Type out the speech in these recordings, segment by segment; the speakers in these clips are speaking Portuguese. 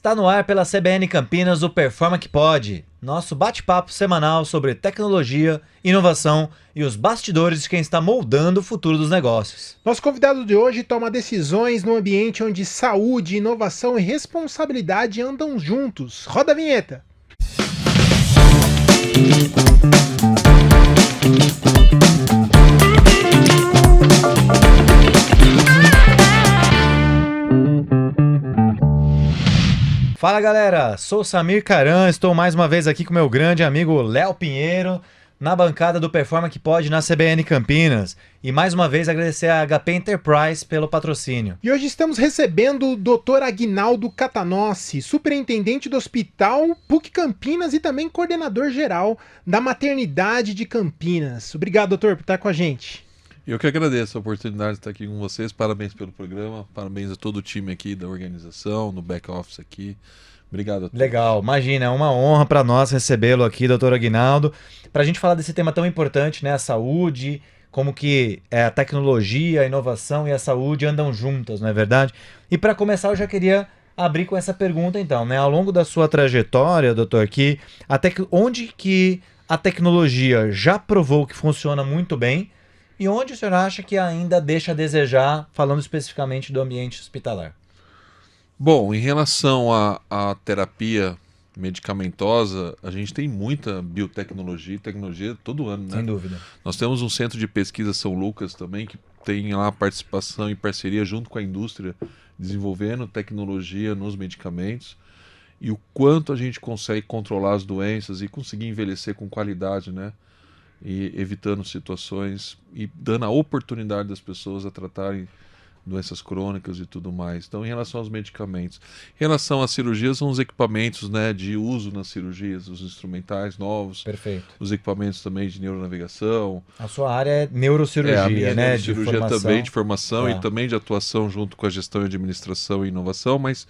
Está no ar pela CBN Campinas o Performa que Pode, nosso bate-papo semanal sobre tecnologia, inovação e os bastidores de quem está moldando o futuro dos negócios. Nosso convidado de hoje toma decisões no ambiente onde saúde, inovação e responsabilidade andam juntos. Roda a vinheta! Fala galera, sou Samir Caran, estou mais uma vez aqui com meu grande amigo Léo Pinheiro, na bancada do Performa que Pode na CBN Campinas. E mais uma vez agradecer a HP Enterprise pelo patrocínio. E hoje estamos recebendo o Dr. Aguinaldo Catanossi, superintendente do Hospital PUC Campinas e também coordenador geral da Maternidade de Campinas. Obrigado, doutor, por estar com a gente. Eu que agradeço a oportunidade de estar aqui com vocês. Parabéns pelo programa, parabéns a todo o time aqui da organização, no back-office aqui. Obrigado a todos. Legal, imagina, é uma honra para nós recebê-lo aqui, doutor Aguinaldo, para a gente falar desse tema tão importante, né? A saúde, como que a tecnologia, a inovação e a saúde andam juntas, não é verdade? E para começar, eu já queria abrir com essa pergunta então, né? Ao longo da sua trajetória, doutor, onde que a tecnologia já provou que funciona muito bem e onde o senhor acha que ainda deixa a desejar, falando especificamente do ambiente hospitalar? Bom, em relação à terapia medicamentosa, a gente tem muita biotecnologia e tecnologia todo ano, né? Sem dúvida. Nós temos um centro de pesquisa São Lucas também, que tem lá participação e parceria junto com a indústria, desenvolvendo tecnologia nos medicamentos. E o quanto a gente consegue controlar as doenças e conseguir envelhecer com qualidade, né? E evitando situações e dando a oportunidade das pessoas a tratarem doenças crônicas e tudo mais. Então, em relação aos medicamentos. Em relação às cirurgias, são os equipamentos, né, de uso nas cirurgias, os instrumentais novos. Perfeito. Os equipamentos também de neuronavegação. A sua área é neurocirurgia, a minha né? Neurocirurgia também, de formação Tá. e também de atuação junto com a gestão e administração e inovação, mas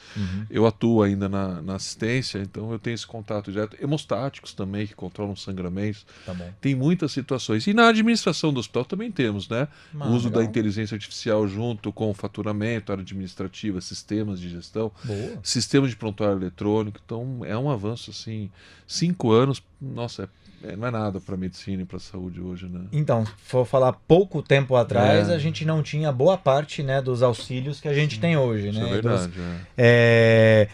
eu atuo ainda na assistência, então eu tenho esse contato direto. Hemostáticos também, que controlam sangramentos. Tá bom. Tem muitas situações. E na administração do hospital também temos, né? O uso legal. da inteligência artificial junto com o faturamento, área administrativa, sistemas de gestão, Boa. sistemas de prontuário eletrônico. Então é um avanço assim. 5 anos, nossa, não é nada para a medicina e para a saúde hoje, né? Então, for falar pouco tempo atrás, É. a gente não tinha boa parte, né, dos auxílios que a gente tem hoje, Isso né? é verdade.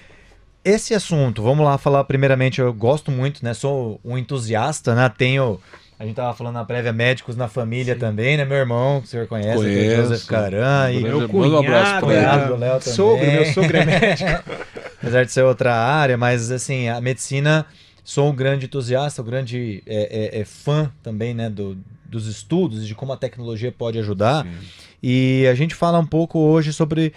Esse assunto, vamos lá falar primeiramente, eu gosto muito, né? Sou um entusiasta, né? A gente tava falando na prévia médicos na família também, né? Meu irmão, que o senhor conhece, que é Joseph Caran, e Grande- Meu manda um abraço cunhado, pra ele. ele. Do Léo também. Meu sogro é médico. apesar de ser outra área, mas assim, a medicina, sou um grande entusiasta, um grande fã também, né, dos estudos, de como a tecnologia pode ajudar. Sim. E a gente fala um pouco hoje sobre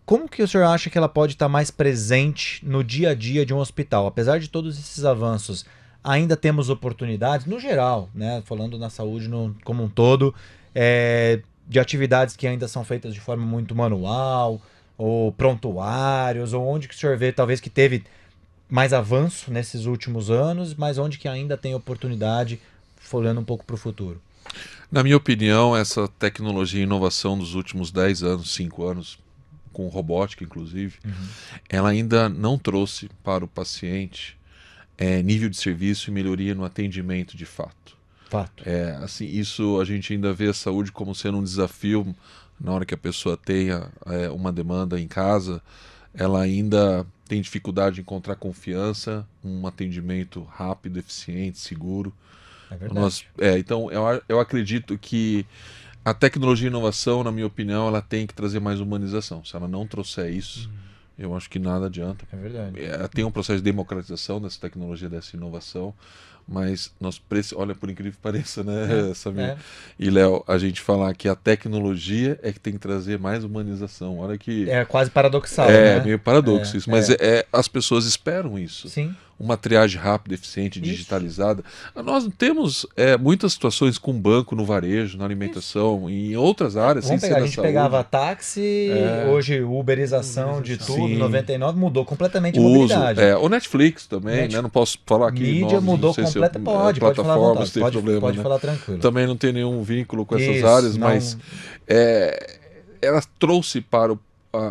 como que o senhor acha que ela pode estar mais presente no dia a dia de um hospital. Apesar de todos esses avanços, ainda temos oportunidades, no geral, né, falando na saúde como um todo, de atividades que ainda são feitas de forma muito manual, ou prontuários, ou onde que o senhor vê talvez que teve mais avanço nesses últimos anos, mas onde que ainda tem oportunidade, olhando um pouco para o futuro. Na minha opinião, essa tecnologia e inovação dos últimos 10 anos, 5 anos, com robótica inclusive, ela ainda não trouxe para o paciente nível de serviço e melhoria no atendimento de fato. Fato. Assim, isso a gente ainda vê a saúde como sendo um desafio na hora que a pessoa tenha uma demanda em casa, ela ainda tem dificuldade de encontrar confiança, um atendimento rápido, eficiente, seguro. É verdade. Então, eu acredito que a tecnologia e inovação, na minha opinião, ela tem que trazer mais humanização. Se ela não trouxer isso, eu acho que nada adianta. É verdade. Tem um processo de democratização dessa tecnologia, dessa inovação, mas olha, por incrível que pareça, né, Samir e Léo, a gente falar que a tecnologia é que tem que trazer mais humanização. Olha que É quase paradoxal, né? meio paradoxo isso, mas as pessoas esperam isso. Sim. Uma triagem rápida, eficiente, digitalizada. Nós temos muitas situações com banco no varejo, na alimentação, e em outras áreas, sem Vamos ser pegar, a da gente saúde. pegava táxi, hoje uberização de tudo, Sim. 99 mudou completamente a O uso, mobilidade. o Netflix também, né? Não posso falar aqui Mídia nomes, mudou não sei se completamente. Pode falar à plataformas, vontade, tem problema, pode né? falar tranquilo. Também não tem nenhum vínculo com essas Isso, áreas, não. mas ela trouxe para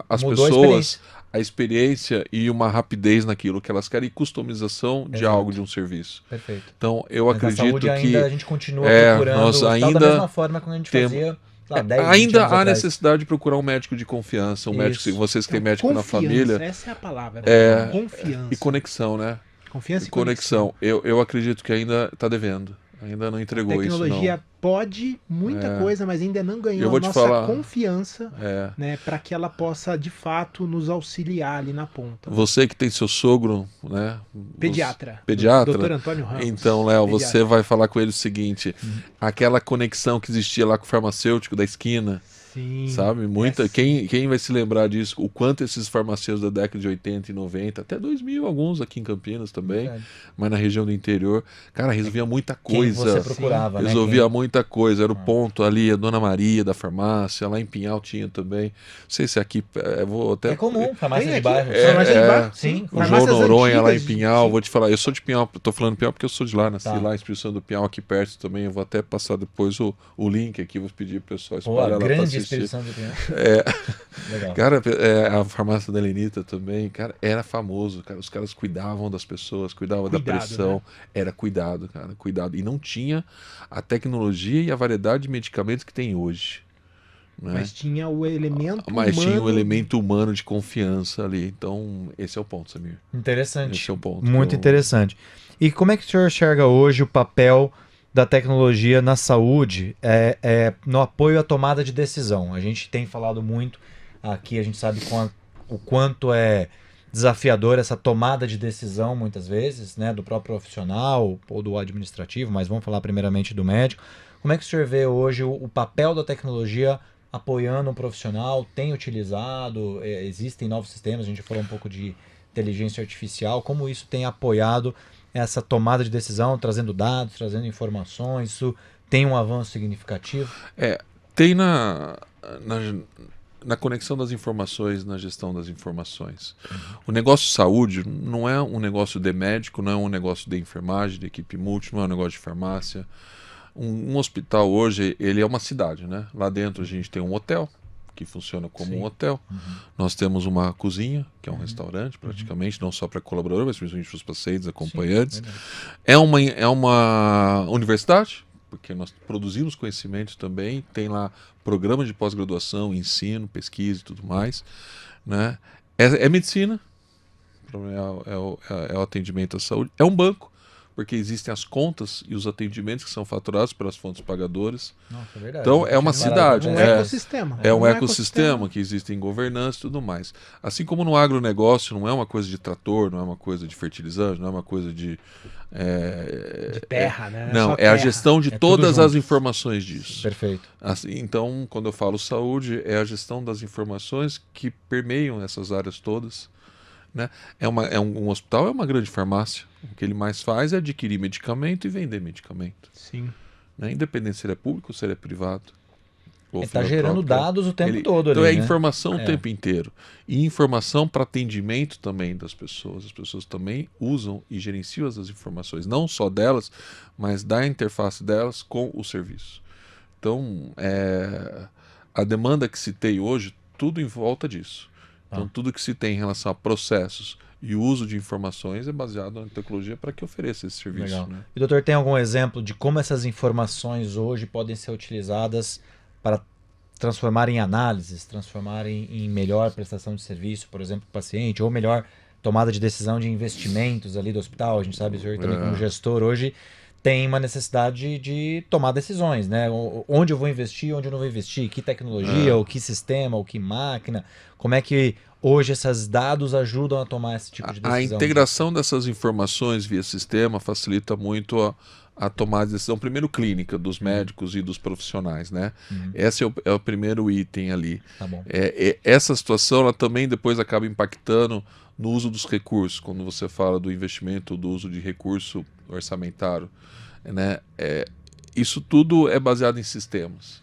as Mudou a pessoas a experiência e uma rapidez naquilo que elas querem e customização de Exato. algo, de um serviço. Perfeito. Então, eu Mas acredito na saúde que ainda a gente continua é, procurando nós o hospital ainda da mesma forma que a gente temos- fazia, sei lá, 10, 20 ainda anos há atrás. necessidade de procurar um médico de confiança, um médico, Isso. vocês que têm Então, médico na confiança, família, essa é a palavra. É, Confiança. e conexão, né? Confiança e Conexão. Eu acredito que ainda está devendo, ainda não A entregou tecnologia isso, pode muita coisa, mas ainda não ganhou Eu vou a te nossa falar. confiança, não. É. né, para que ela possa de fato nos auxiliar ali na ponta. Você que tem seu sogro, né? Pediatra. Pediatra? Dr. Antônio Ramos. Então, Léo, Pediatra. você vai falar com ele o seguinte: aquela conexão que existia lá com o farmacêutico da esquina, Sim. sabe? Muita, Yes. quem vai se lembrar disso? O quanto esses farmacêuticos da década de 80 e 90, até 2000, alguns aqui em Campinas também, Verdade. mas na região do interior, cara, resolvia muita Quem coisa. você procurava, né? Resolvia Quem- muita coisa, era o ponto ali, a Dona Maria da farmácia, lá em Pinhal tinha também. Não sei se aqui, vou até. É comum, farmácia Tem de aqui, bairro. farmácia de bairro, Sim, O farmácias João Noronha lá em antigas, Pinhal, sim. vou te falar, eu sou de Pinhal, tô falando Pinhal porque eu sou de lá, nasci Tá. lá em Espírito Santo do Pinhal, aqui perto também, eu vou até passar depois o link aqui, vou pedir pro pessoal Pô, espalhar a lá pra grande assistir. expedição de Pinhal. Legal. Cara, a farmácia da Lenita também, cara, era famoso, cara, os caras cuidavam das pessoas, cuidavam da Cuidado, pressão, né? era cuidado, cara, cuidado, e não tinha a tecnologia e a variedade de medicamentos que tem hoje, né? Mas tinha o elemento Mas tinha o humano. elemento humano de confiança ali, então esse é o ponto, Samir. Interessante. Esse é o ponto. Muito que eu- interessante. E como é que o senhor enxerga hoje o papel da tecnologia na saúde no apoio à tomada de decisão? A gente tem falado muito aqui, a gente sabe o quanto é desafiador essa tomada de decisão, muitas vezes, né, do próprio profissional ou do administrativo, mas vamos falar primeiramente do médico. Como é que o senhor vê hoje o papel da tecnologia apoiando um profissional? Tem utilizado? Existem novos sistemas? A gente falou um pouco de inteligência artificial. Como isso tem apoiado essa tomada de decisão, trazendo dados, trazendo informações? Isso tem um avanço significativo? Tem na conexão das informações, na gestão das informações. O negócio de saúde não é um negócio de médico, não é um negócio de enfermagem, de equipe multi, não é um negócio de farmácia. Um hospital hoje, ele é uma cidade, né? Lá dentro a gente tem um hotel, que funciona como Sim. um hotel. Nós temos uma cozinha, que é um restaurante praticamente, não só para colaboradores, mas principalmente para os pacientes, acompanhantes. Verdade. É uma universidade, porque nós produzimos conhecimento também, tem lá programas de pós-graduação, ensino, pesquisa e tudo mais, né? É medicina, é o atendimento à saúde, é um banco, porque existem as contas e os atendimentos que são faturados pelas fontes pagadoras. Nossa, é verdade. Então, é uma Não tinha cidade, reparado. Um ecossistema. É um ecossistema que existe em governança e tudo mais. Assim como no agronegócio não é uma coisa de trator, não é uma coisa de fertilizante, não é uma coisa de... De terra, né? Não, Só é a terra. gestão de É tudo todas as junto. informações disso. Perfeito. Assim, então, quando eu falo saúde, é a gestão das informações que permeiam essas áreas todas, né? Um hospital é uma grande farmácia. O que ele mais faz é adquirir medicamento e vender medicamento, Sim. né? Independente se ele é público ou se ele é privado. ou Ele está gerando filantrópico, né? dados o tempo todo Então ali, é né? informação É. o tempo inteiro. E informação para atendimento também das pessoas. As pessoas também usam e gerenciam essas informações, não só delas, mas da interface delas com o serviço. Então, a demanda que se tem hoje, tudo em volta disso. Então, tudo que se tem em relação a processos e uso de informações é baseado na tecnologia para que ofereça esse serviço. Legal. Né? E doutor, tem algum exemplo de como essas informações hoje podem ser utilizadas para transformar em análises, transformar em melhor prestação de serviço, por exemplo, para o paciente, ou melhor tomada de decisão de investimentos ali do hospital? A gente sabe, o senhor também como gestor hoje tem uma necessidade de tomar decisões, né? Onde eu vou investir, onde eu não vou investir, que tecnologia, ou que sistema, ou que máquina, como é que hoje esses dados ajudam a tomar esse tipo de decisão? A integração dessas informações via sistema facilita muito a tomada de decisão, primeiro clínica, dos médicos e dos profissionais, né? Esse é o primeiro item ali. Tá bom. Essa situação ela também depois acaba impactando no uso dos recursos, quando você fala do investimento, do uso de recurso orçamentário, né? Isso tudo é baseado em sistemas.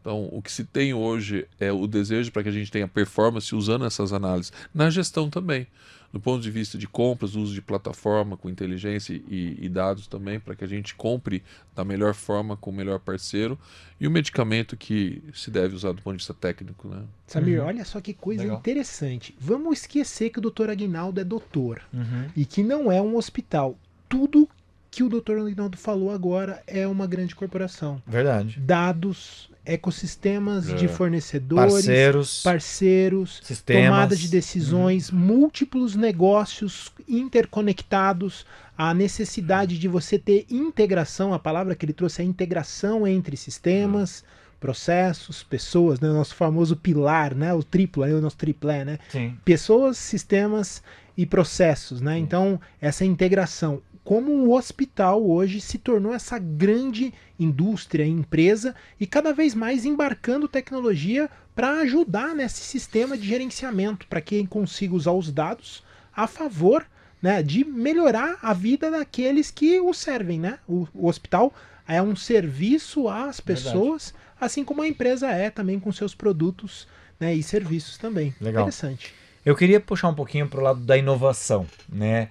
Então, o que se tem hoje é o desejo para que a gente tenha performance usando essas análises na gestão também. do ponto de vista de compras, uso de plataforma com inteligência e dados também, para que a gente compre da melhor forma, com o melhor parceiro, e o medicamento que se deve usar do ponto de vista técnico, né? Samir, olha só que coisa Legal. interessante. Vamos esquecer que o Dr. Aguinaldo é doutor Uhum. e que não é um hospital. Tudo que o Dr. Aguinaldo falou agora é uma grande corporação. Verdade. Dados, ecossistemas de fornecedores, parceiros, sistemas. tomada de decisões, múltiplos negócios interconectados, a necessidade de você ter integração, a palavra que ele trouxe é integração entre sistemas, processos, pessoas, né? O nosso famoso pilar, né? O triplo, aí o nosso triplé, né? Sim. Pessoas, sistemas e processos, né? Então, essa integração. Como o hospital hoje se tornou essa grande indústria, empresa, e cada vez mais embarcando tecnologia para ajudar nesse sistema de gerenciamento, para que consiga usar os dados a favor, né, de melhorar a vida daqueles que o servem, né? O hospital é um serviço às pessoas, assim como a empresa é também com seus produtos, né, e serviços também. Legal. Interessante. Eu queria puxar um pouquinho para o lado da inovação, né?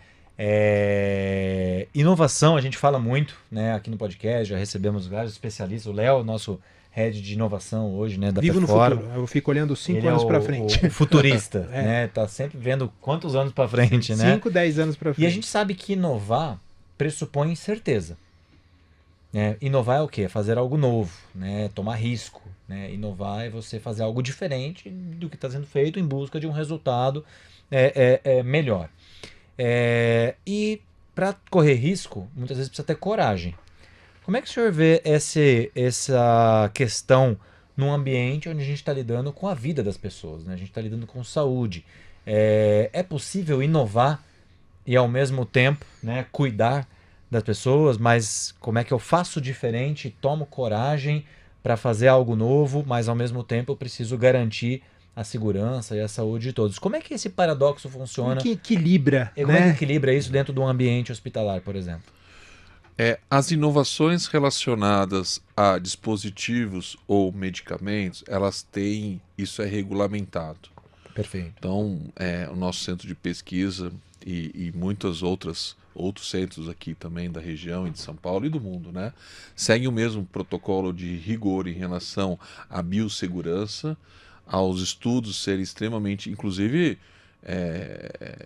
Inovação, a gente fala muito, né? Aqui no podcast, já recebemos vários especialistas. O Léo, nosso head de inovação hoje, né? Da Vivo no Performa. futuro. Eu fico olhando 5 Ele anos é para frente. o futurista, É. né? Tá sempre vendo quantos anos para frente, né? 5, 10 anos para frente. E a gente sabe que inovar pressupõe certeza. Né? Inovar é o quê? É fazer algo novo, né? Tomar risco. Né? Inovar é você fazer algo diferente do que está sendo feito em busca de um resultado melhor. E para correr risco, muitas vezes precisa ter coragem. Como é que o senhor vê essa questão num ambiente onde a gente está lidando com a vida das pessoas, né? A gente está lidando com saúde. É possível inovar e ao mesmo tempo, né, cuidar das pessoas, mas como é que eu faço diferente, tomo coragem para fazer algo novo, mas ao mesmo tempo eu preciso garantir a segurança e a saúde de todos. Como é que esse paradoxo funciona? Como que equilibra, Como é né? que equilibra isso dentro de um ambiente hospitalar, por exemplo? As inovações relacionadas a dispositivos ou medicamentos, elas têm, isso é regulamentado. Perfeito. Então, o nosso centro de pesquisa e muitos outros centros aqui também da região e de São Paulo e do mundo, né, seguem o mesmo protocolo de rigor em relação à biossegurança, aos estudos serem extremamente, inclusive,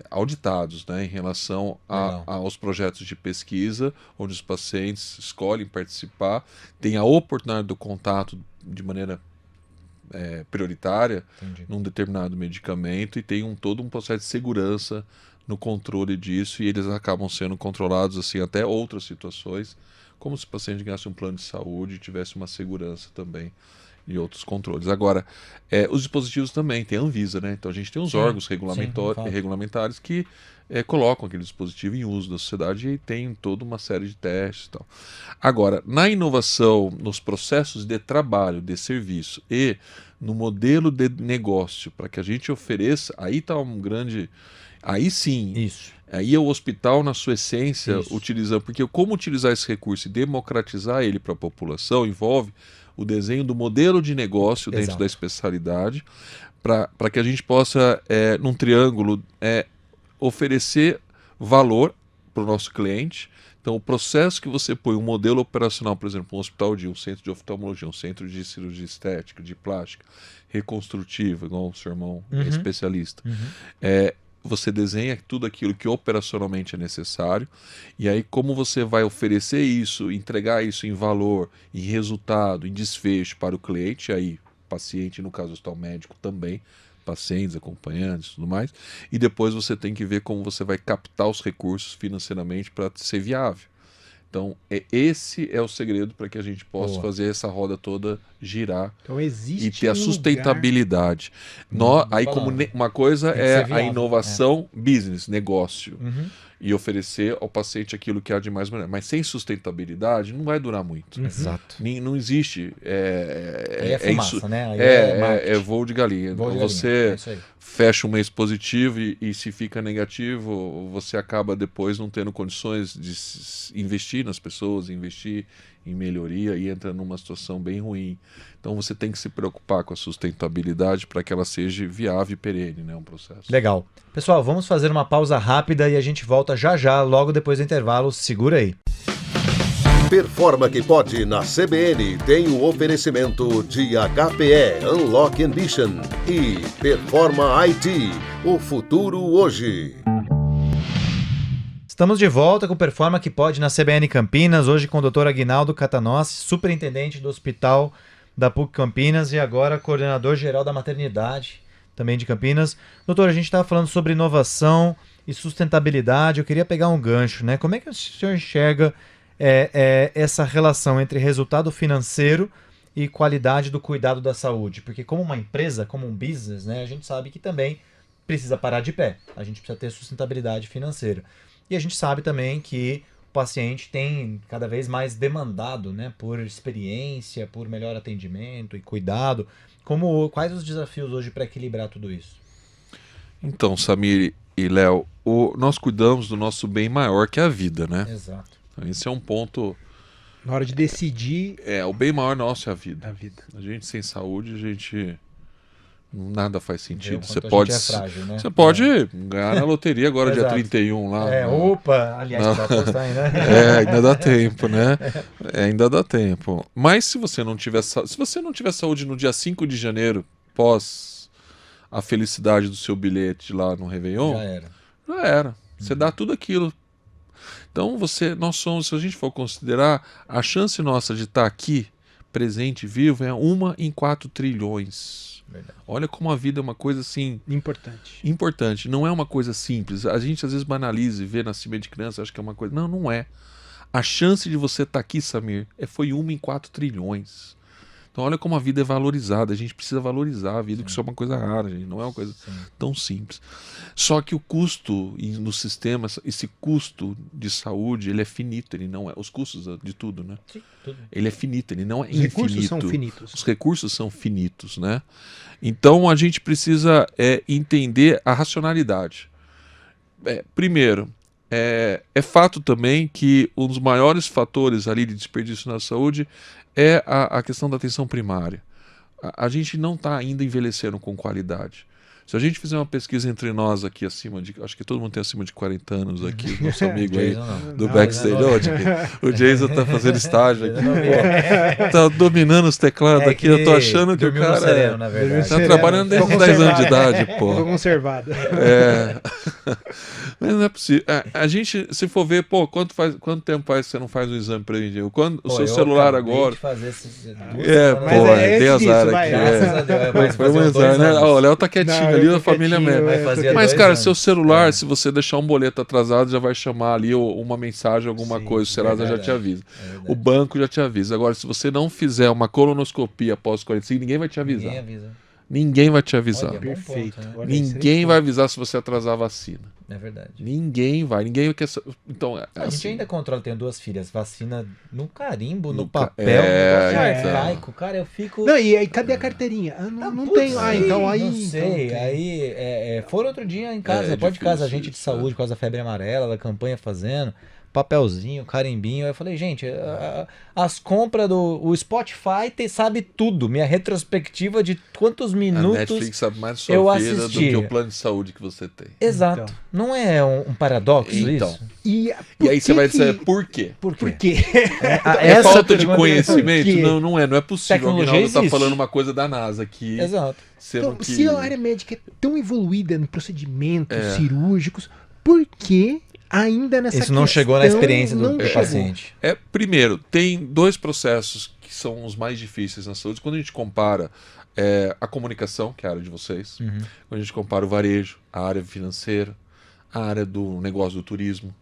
auditados, né, em relação aos projetos de pesquisa, onde os pacientes escolhem participar, têm a oportunidade do contato de maneira prioritária. Entendi. Num determinado medicamento e tem todo um processo de segurança no controle disso, e eles acabam sendo controlados assim até outras situações, como se o paciente ganhasse um plano de saúde e tivesse uma segurança também e outros controles. Agora, os dispositivos também, tem a Anvisa, né? Então a gente tem os órgãos regulamentares que colocam aquele dispositivo em uso da sociedade e tem toda uma série de testes e tal. Agora, na inovação, nos processos de trabalho, de serviço e no modelo de negócio, para que a gente ofereça, aí está um grande... Aí sim, Isso. aí é o hospital na sua essência Isso. utilizando, porque como utilizar esse recurso e democratizar ele para a população envolve o desenho do modelo de negócio dentro Exato. da especialidade, para que a gente possa, num triângulo, oferecer valor para o nosso cliente. Então, o processo que você põe, um modelo operacional, por exemplo, um hospital um centro de oftalmologia, um centro de cirurgia estética, de plástica, reconstrutiva, igual o seu irmão é especialista, você desenha tudo aquilo que operacionalmente é necessário, e aí como você vai oferecer isso, entregar isso em valor, em resultado, em desfecho para o cliente, aí paciente, no caso do hospital médico também, pacientes, acompanhantes e tudo mais, e depois você tem que ver como você vai captar os recursos financeiramente para ser viável. Então, esse é o segredo para que a gente possa fazer essa roda toda girar Então existe e ter a um sustentabilidade. Aí, como uma coisa é a inovação, business, negócio, e oferecer ao paciente aquilo que há de mais moderno. Mas sem sustentabilidade não vai durar muito. Exato. Não existe. Aí é fumaça, isso, né? Aí é voo de galinha. Voo de Você galinha, é isso aí. fecha um mês positivo e se fica negativo, você acaba depois não tendo condições de investir investir nas pessoas, investir em melhoria e entra numa situação bem ruim. Então você tem que se preocupar com a sustentabilidade para que ela seja viável e perene, né, um processo. Legal. Pessoal, vamos fazer uma pausa rápida e a gente volta já já, logo depois do intervalo. Segura aí. Performa que pode na CBN tem o oferecimento de HPE Unlock Ambition e Performa IT, o futuro hoje. Estamos de volta com o Performa que pode na CBN Campinas, hoje com o Dr. Aguinaldo Catanossi, superintendente do Hospital da PUC Campinas e agora coordenador geral da maternidade também de Campinas. Doutor, a gente estava falando sobre inovação e sustentabilidade, eu queria pegar um gancho, né? Como é que o senhor enxerga essa relação entre resultado financeiro e qualidade do cuidado da saúde? Porque como uma empresa, como um business, né, a gente sabe que também precisa parar de pé, a gente precisa ter sustentabilidade financeira. E a gente sabe também que o paciente tem cada vez mais demandado, né, por experiência, por melhor atendimento e cuidado. Quais os desafios hoje para equilibrar tudo isso? Então, Samir e Léo, nós cuidamos do nosso bem maior que é a vida, né? Exato. Então, esse é um ponto... Na hora de decidir... o bem maior nosso é a vida. A vida. A gente sem saúde, nada faz sentido. Você frágil, né? Você pode ganhar na loteria agora, dia Exato. 31 lá. Aliás, para apostar aí, né? Ainda dá tempo, né? Ainda dá tempo. Mas se você não tiver saúde no dia 5 de janeiro, pós a felicidade do seu bilhete lá no Réveillon, já era. Você dá tudo aquilo. Então nós somos, se a gente for considerar, a chance nossa de estar aqui, presente, vivo, é 1 em 4 trilhões. Verdade. Olha como a vida é uma coisa assim... Importante. Não é uma coisa simples. A gente às vezes banaliza e vê nascimento de criança, acha que é uma coisa... Não é. A chance de você estar aqui, Samir, foi 1 em 4 trilhões. Então olha como a vida é valorizada. A gente precisa valorizar a vida, que isso é uma coisa rara, gente. Não é uma coisa tão simples. Só que o custo no sistema, esse custo de saúde, ele é finito, ele não é. Os custos de tudo, né? Sim, tudo. Ele é finito, ele não é Os infinito. recursos são finitos. Os recursos são finitos, né? Então a gente precisa entender a racionalidade. Primeiro, é fato também que um dos maiores fatores ali de desperdício na saúde é a questão da atenção primária. A gente não está ainda envelhecendo com qualidade. Se a gente fizer uma pesquisa entre nós aqui acho que todo mundo tem acima de 40 anos aqui, nosso amigo aí do backstage. O Jason tá fazendo estágio aqui, tá dominando os teclados aqui, eu tô achando que o cara sereno, na verdade. tá trabalhando desde os 10 anos de idade, pô. Ficou conservado. Mas não é possível. A gente, se for ver, quanto tempo faz que você não faz um exame preventivo? O seu celular agora... Tem azar aqui. Graças a Deus. Foi um azar, né? O Léo tá quietinho ali, a família mesmo. Mas, cara, seu celular, se você deixar um boleto atrasado, já vai chamar ali uma mensagem, alguma coisa. O Serasa já te avisa. O banco já te avisa. Agora, se você não fizer uma colonoscopia após 45, ninguém vai te avisar. Ninguém vai te avisar. Olha, Perfeito. Ponto, né? Ninguém vai avisar se você atrasar a vacina. É verdade. Ninguém quer. Então, A gente ainda controla, tenho 2 filhas, vacina no carimbo, no No papel, então. arcaico. Cara, eu fico... Não, e aí, cadê a carteirinha? Não tenho. Então aí... Não sei, então, aí... foram outro dia em casa, pode de difícil casa, agente de saúde, por causa da febre amarela, da campanha fazendo... papelzinho, carimbinho. Aí eu falei, gente, as compras o Spotify sabe tudo. Minha retrospectiva de quantos A minutos Netflix sabe mais da eu sua vida do assisti. que o plano de saúde que você tem. Exato. Então. Não é um paradoxo Então. isso? E aí você vai dizer, por quê? Por Por quê? quê? É falta de pergunta- conhecimento? Por quê? Não é possível. Tecnologia Alguém tá existe. falando uma coisa da NASA aqui. Exato. Sendo Então, que... se a área médica é tão evoluída em procedimentos cirúrgicos, por que ainda nessa Isso não chegou na questão experiência não do chegou? paciente. Primeiro, tem 2 processos que são os mais difíceis na saúde. Quando a gente compara a comunicação, que é a área de vocês, quando a gente compara o varejo, a área financeira, a área do negócio do turismo.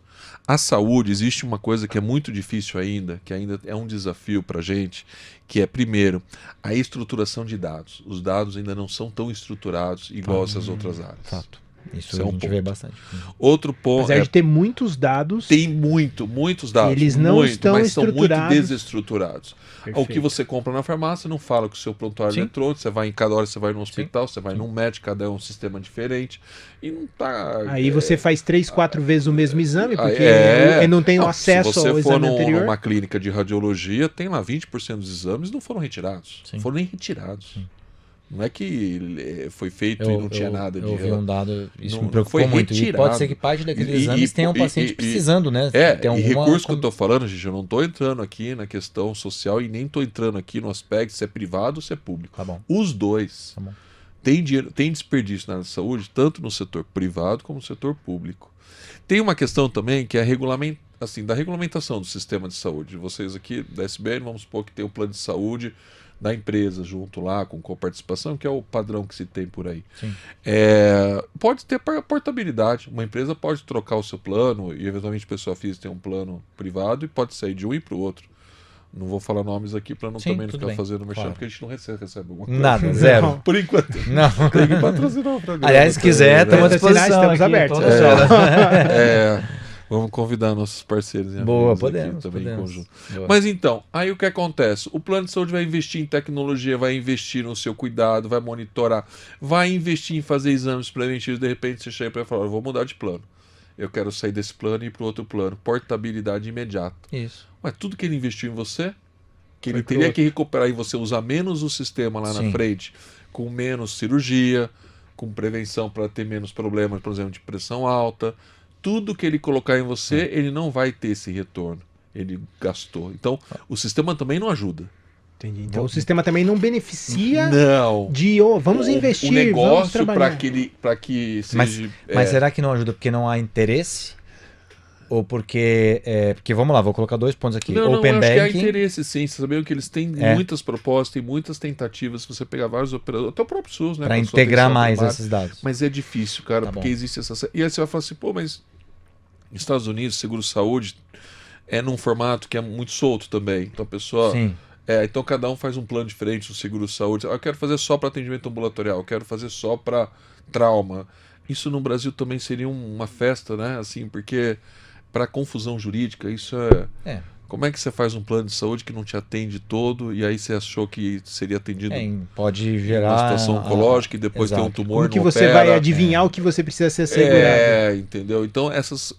A saúde, existe uma coisa que é muito difícil ainda, que ainda é um desafio para a gente, que é, primeiro, a estruturação de dados. Os dados ainda não são tão estruturados igual essas outras áreas. Fato. Isso Esse é a um gente ponto. vê bastante. Outro ponto Apesar de ter muitos dados, tem muitos dados. Eles não muito, estão mas são muito estruturados. desestruturados. O que você compra na farmácia não fala com o seu prontuário Sim. eletrônico, você vai em cada hora, você vai no hospital, você vai num médico, cada um sistema diferente. E não tá. Aí você faz 3, 4 vezes o mesmo exame, porque É. eu não tenho acesso se você ao for exame anterior. numa clínica de radiologia, tem lá 20% dos exames não foram retirados. Sim. Não foram nem retirados. Não é que foi feito e não tinha nada de Eu vi um dado, isso Não- me preocupou foi muito. E retirado. pode ser que parte daqueles exames tenha um paciente e- precisando, né? Tem E recurso que eu tô falando, gente, eu não tô entrando aqui na questão social e nem tô entrando aqui no aspecto se é privado ou se é público. Tá bom. Os dois. Tá bom. Tem dinheiro, tem desperdício na área de saúde, tanto no setor privado como no setor público. Tem uma questão também que é da regulamentação do sistema de saúde. Vocês aqui da SBN, vamos supor que tem o plano de saúde da empresa junto lá, com coparticipação, que é o padrão que se tem por aí. Sim. Pode ter portabilidade. Uma empresa pode trocar o seu plano e, eventualmente, pessoa física tem um plano privado e pode sair de um e para o outro. Não vou falar nomes aqui para Sim, também não tudo ficar bem. fazendo merchan, Claro. porque a gente não recebe alguma coisa. Nada, zero. Por enquanto. Não. Tem que patrocinar o programa. Aliás, se quiser, estamos à Patrocinar, disposição. estamos aqui, abertos. todas elas. Vamos convidar nossos parceiros e Boa, amigos podemos. aqui também em podemos. conjunto. Boa. Mas então, aí o que acontece? O plano de saúde vai investir em tecnologia, vai investir no seu cuidado, vai monitorar, vai investir em fazer exames preventivos. De repente você chega para falar: eu vou mudar de plano. Eu quero sair desse plano e ir para o outro plano. Portabilidade imediata. Isso. Mas tudo que ele investiu em você, que Foi ele pro teria outro. que recuperar e você usar menos o sistema lá na Sim. frente, com menos cirurgia, com prevenção para ter menos problemas, por exemplo, de pressão alta. Tudo que ele colocar em você, ele não vai ter esse retorno. Ele gastou. Então, o sistema também não ajuda. Entendi. Então o sistema também não beneficia Não. de vamos investir, o vamos negócio trabalhar. para que Mas, seja. mas será que não ajuda porque não há interesse? Ou porque. Porque vamos lá, vou colocar 2 pontos aqui. Não, Open eu acho que há Banking. interesse, sim. Você sabia que eles têm muitas propostas, tem muitas tentativas. Se você pegar vários operadores, até o próprio SUS, né? Para com a sua integrar atenção mais primária. esses dados. Mas é difícil, cara, Tá porque bom. existe essa. E aí você vai falar assim, pô, mas nos Estados Unidos, seguro-saúde é num formato que é muito solto também. Então a pessoa. Sim. Então cada um faz um plano diferente do seguro-saúde. Eu quero fazer só para atendimento ambulatorial, eu quero fazer só para trauma. Isso no Brasil também seria uma festa, né? Assim, porque para confusão jurídica, isso é. Como é que você faz um plano de saúde que não te atende todo e aí você achou que seria atendido Pode gerar. numa situação oncológica e depois tem um Exato. tumor, Como que não você opera? vai adivinhar o que você precisa ser assegurado? Entendeu? Então esses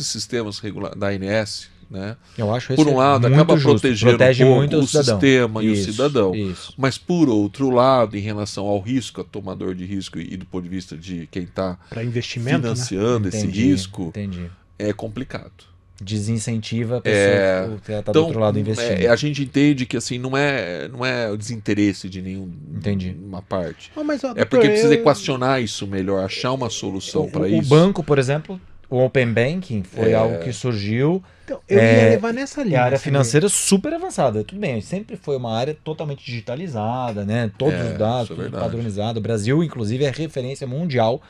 sistemas da ANS, né? Eu acho Por um esse lado, muito acaba justo. protegendo Protege um pouco muito o cidadão. sistema e o Isso, cidadão. Isso. Mas por outro lado, em relação ao risco, a tomador de risco e do ponto de vista de quem está Para investimento, né? financiando esse risco, Entendi. é complicado. Desincentiva a pessoa que está do outro lado investindo. A gente entende que assim não é o desinteresse de Entendi. nenhuma parte. Mas, ó, É doutor, porque precisa equacionar isso melhor, achar uma solução para O isso. banco, por exemplo, o Open Banking foi algo que surgiu. então, eu ia levar nessa É linha. a área sabe? financeira super avançada. Tudo bem, sempre foi uma área totalmente digitalizada, né? Todos os dados, isso é tudo verdade. padronizado. O Brasil, inclusive, é referência mundial,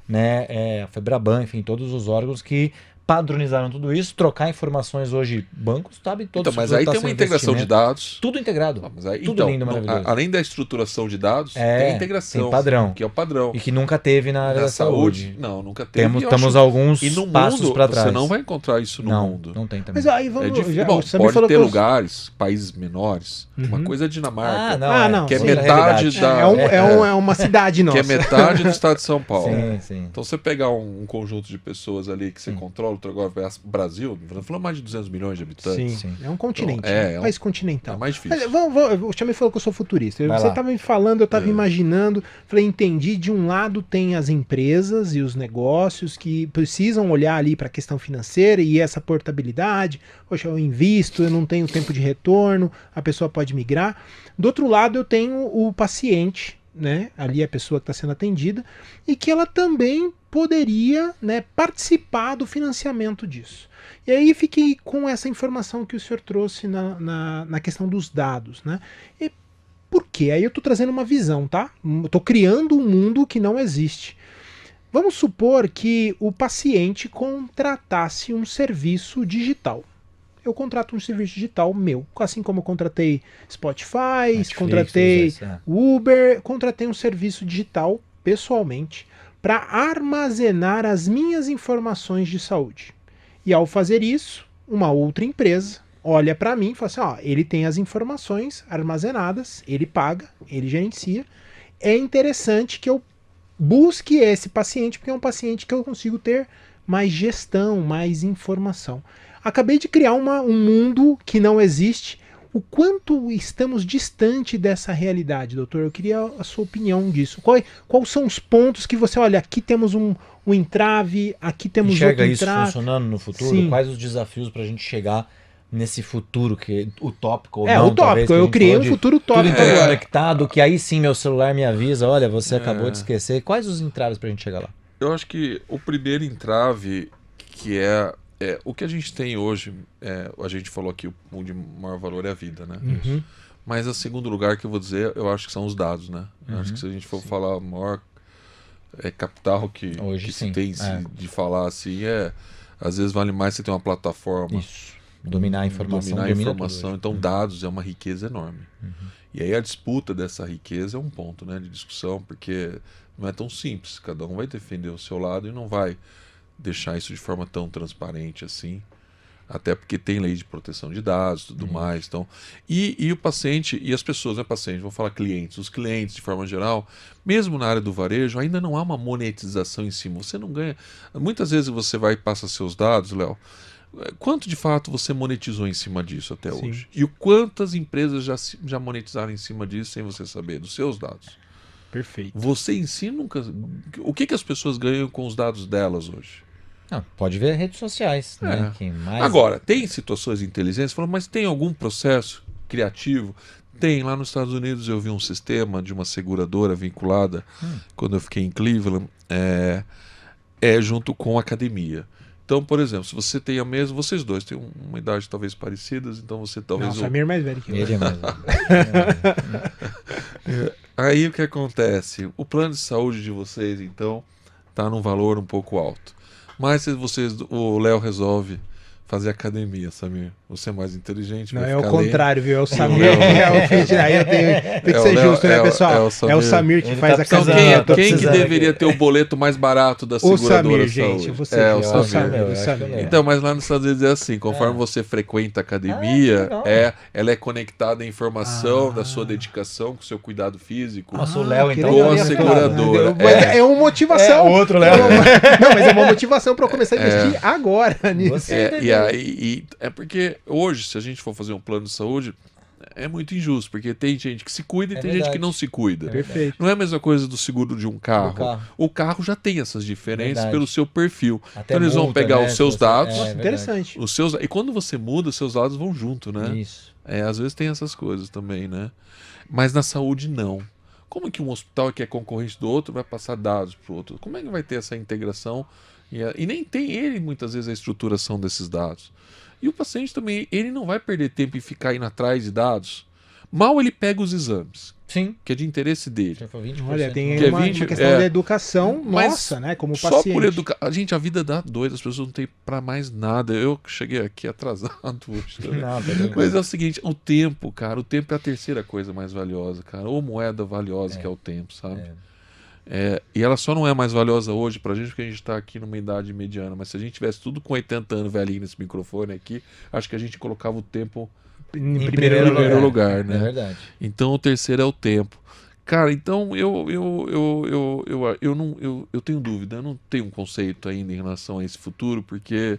né? A Febraban, enfim, todos os órgãos que padronizaram tudo isso, trocar informações hoje, bancos, sabe? Todos Então, mas aí tem uma integração de dados. Tudo integrado. Mas aí, Tudo então, lindo, maravilhoso. além da estruturação de dados, tem a integração. tem padrão. Que é o padrão. E que nunca teve na área Na da saúde. Não, nunca teve. Estamos alguns E no passos mundo, para trás. você não vai encontrar isso no mundo. Não tem também. Mas aí vamos. É difícil. já, Bom, você me pode falou ter que lugares, países menores. Uma Uhum. coisa é a Dinamarca, não, que é sim, metade realidade. da... É uma cidade que nossa. é metade do estado de São Paulo. Sim, sim. Então você pegar um conjunto de pessoas ali que você controla, outro agora Brasil, falando mais de 200 milhões de habitantes. Sim, é um continente. Então, Um país continental. É mais difícil. Mas, o Chamei falou que eu sou futurista. Vai Você lá. estava me falando, eu estava imaginando. Falei, entendi. De um lado tem as empresas e os negócios que precisam olhar ali para a questão financeira e essa portabilidade. Poxa, eu invisto, eu não tenho tempo de retorno, a pessoa pode migrar. Do outro lado eu tenho o paciente, né? Ali a pessoa que está sendo atendida e que ela também poderia, né, participar do financiamento disso. E aí fiquei com essa informação que o senhor trouxe na questão dos dados, né? E por quê? Aí eu estou trazendo uma visão, tá? Eu estou criando um mundo que não existe. Vamos supor que o paciente contratasse um serviço digital. Eu contrato um serviço digital meu, assim como eu contratei Spotify, Netflix, contratei isso, Uber, contratei um serviço digital pessoalmente para armazenar as minhas informações de saúde. E ao fazer isso, uma outra empresa olha para mim e fala assim, ó, ele tem as informações armazenadas, ele paga, ele gerencia. É interessante que eu busque esse paciente, porque é um paciente que eu consigo ter mais gestão, mais informação. Acabei de criar um mundo que não existe. O quanto estamos distante dessa realidade, doutor? Eu queria a sua opinião disso. Quais são os pontos que você olha? Aqui temos um entrave, aqui temos Enxerga outro isso entrave. funcionando no futuro? Sim. Quais os desafios para a gente chegar nesse futuro que utópico ou É, não? utópico. Talvez, que a Eu gente criei falou um de futuro tudo utópico agora. interconectado, que aí sim meu celular me avisa, olha, você acabou de esquecer. Quais os entraves para a gente chegar lá? Eu acho que o primeiro entrave, que é o que a gente tem hoje, a gente falou aqui, o de maior valor é a vida, né? Uhum. Mas o segundo lugar que eu vou dizer, eu acho que são os dados, né? Eu acho que se a gente for falar o maior capital que Hoje, se sim. tem de falar assim, às vezes vale mais você ter uma plataforma. Isso. Dominar a informação. Dominar a domina informação. tudo. Então, dados é uma riqueza enorme. E aí a disputa dessa riqueza é um ponto, né, de discussão, porque não é tão simples. Cada um vai defender o seu lado e não vai deixar isso de forma tão transparente assim. Até porque tem lei de proteção de dados e tudo mais. Então, e o paciente, e as pessoas, não é paciente, vou falar clientes, os clientes de forma geral, mesmo na área do varejo, ainda não há uma monetização em cima. Você não ganha. Muitas vezes você vai e passa seus dados, Léo. Quanto de fato você monetizou em cima disso até Sim. hoje? E quantas empresas já monetizaram em cima disso sem você saber, dos seus dados? Perfeito. Você em si nunca. O que as pessoas ganham com os dados delas hoje? Não, pode ver redes sociais, né? Que mais... Agora, tem situações inteligentes, mas tem algum processo criativo? Tem. Lá nos Estados Unidos eu vi um sistema de uma seguradora vinculada, quando eu fiquei em Cleveland, junto com a academia. Então, por exemplo, se você tem a mesma... Vocês dois têm uma idade talvez parecidas, então você talvez... Não, o Samir é mais velho que eu. Ele é mais... Aí o que acontece? O plano de saúde de vocês, então, está num valor um pouco alto. Mas se o Léo resolve fazer academia, Samir, você é mais inteligente. Não, vai é o ficar contrário, viu? É o Samir. Léo. Aí eu tenho que ser justo, né, pessoal? É o Samir que Ele faz tá a Então precisando, academia. quem que precisando deveria aqui. ter o boleto mais barato da O seguradora Samir, de gente. saúde? Você É, viu, o Samir. Samir. eu acho que é. Então, mas lá nos Estados Unidos é assim, conforme você frequenta a academia, legal. ela é conectada à informação da sua dedicação, com o seu cuidado físico. Nossa, o Léo, que então... legal. Ou a ia falar, seguradora. né? É uma motivação. É, outro Léo. Não, mas é uma motivação para eu começar a investir agora nisso. Você E aí, é porque hoje, se a gente for fazer um plano de saúde, é muito injusto, porque tem gente que se cuida e É tem gente que verdade. não se cuida. Perfeito. Não é a mesma coisa do seguro de um carro. Do carro. O carro já tem essas diferenças Verdade. pelo seu perfil. Até Então eles vão multa, pegar né, os seus se você- dados, É, verdade. Interessante. e quando você muda, os seus dados vão junto, né? Isso. Às vezes tem essas coisas também, né? Mas na saúde, não. Como que um hospital que é concorrente do outro vai passar dados para o outro? Como é que vai ter essa integração? E nem tem ele, muitas vezes, a estruturação desses dados. E o paciente também, ele não vai perder tempo em ficar indo atrás de dados. Mal ele pega os exames, Sim. que é de interesse dele. Já foi 20%. Olha, tem Que é uma 20, questão da educação Mas nossa, né? Como Só paciente. por educar. Gente, a vida dá doida, as pessoas não têm pra mais nada. Eu cheguei aqui atrasado hoje também. Não, tá bem. Mas é o seguinte, o tempo, cara, o tempo é a terceira coisa mais valiosa, cara. Ou moeda valiosa que é o tempo, sabe? E ela só não é mais valiosa hoje pra gente porque a gente tá aqui numa idade mediana. Mas se a gente tivesse tudo com 80 anos velhinho nesse microfone aqui, acho que a gente colocava o tempo Em Em primeiro primeiro lugar. lugar, né? É verdade. Então o terceiro é o tempo. Cara, então eu tenho dúvida, eu não tenho um conceito ainda em relação a esse futuro, porque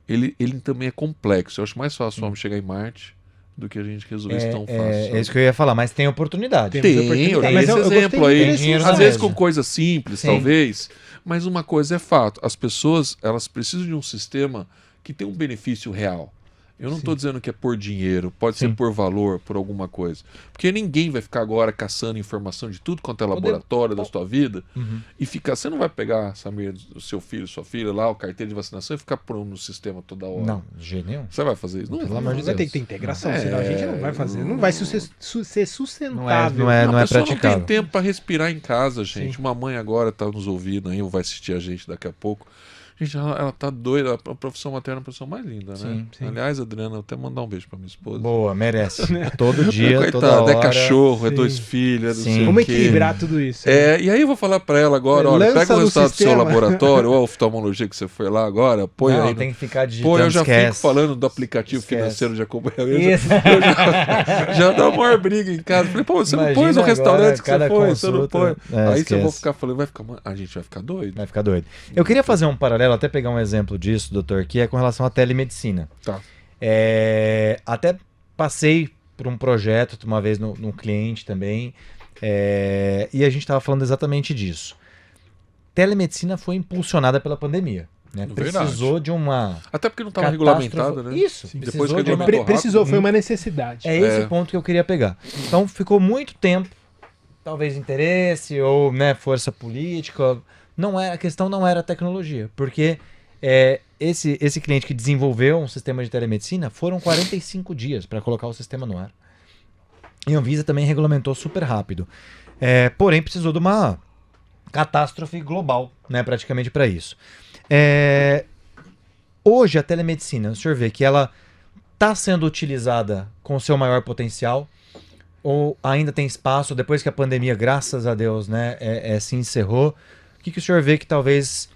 ele também é complexo. Eu acho mais fácil o homem chegar em Marte do que a gente resolver isso tão fácil. É isso que eu ia falar, mas tem oportunidade. Temos Tem, oportunidade. eu dei Mas esse eu gostei exemplo muito aí. desse dinheiro Às na vezes mesa. com coisa simples, Sim. talvez, mas uma coisa é fato. As pessoas, elas precisam de um sistema que tem um benefício real. Eu não estou dizendo que é por dinheiro, pode ser Sim. por valor, por alguma coisa. Porque ninguém vai ficar agora caçando informação de tudo quanto é laboratório da sua vida e ficar. Você não vai pegar, Samir, o seu filho, sua filha lá, o carteiro de vacinação e ficar pondo no sistema toda hora. Não, de jeito nenhum. Você vai fazer isso? Não, Pelo vai amor de fazer. Vai ter que ter integração, É, senão a gente não vai fazer. Não vai ser sustentável. Não é a pessoa praticável. não tem tempo para respirar em casa, gente. Uma mãe agora está nos ouvindo aí, ou vai assistir a gente daqui a pouco. Gente, ela tá doida. A profissão materna é a profissão mais linda, né? Sim, sim. Aliás, Adriana, eu até mandar um beijo pra minha esposa. Boa, merece. Todo dia, toda Coitada, hora. é cachorro, é Sim. 2 filhos, Sim. não sei Como o quê. equilibrar tudo isso? E aí eu vou falar pra ela agora, olha, Lança pega o no resultado do seu sistema. laboratório, ou a oftalmologia que você foi lá agora, põe Não, aí. tem que ficar digitando, Pô, eu já esquece. fico falando do aplicativo Esquece. financeiro de acompanhamento. Isso. Já dá uma maior briga em casa. Falei, pô, você não Imagina pôs no agora, restaurante que você cada foi, você não consulta. põe. É, Aí se eu vou esquece. ficar falando, a gente vai ficar doido. Vai ficar doido. Eu queria fazer um paralelo, até pegar um exemplo disso, doutor, que é com relação à telemedicina. Tá. Até passei por um projeto uma vez num cliente também, e a gente estava falando exatamente disso. Telemedicina foi impulsionada pela pandemia. Né? Verdade. Precisou de uma Até porque não estava catástrofe. regulamentada, né? Isso. Sim. Precisou Depois de uma... regulamentou Precisou, rápido. foi uma necessidade. É esse ponto que eu queria pegar. Então ficou muito tempo, talvez interesse ou né, força política. A questão não era a tecnologia, porque esse cliente que desenvolveu um sistema de telemedicina foram 45 dias para colocar o sistema no ar. E a Anvisa também regulamentou super rápido. Porém, precisou de uma catástrofe global, né, praticamente para isso. Hoje a telemedicina, o senhor vê que ela está sendo utilizada com seu maior potencial ou ainda tem espaço depois que a pandemia, graças a Deus, né, se encerrou? O que o senhor vê que talvez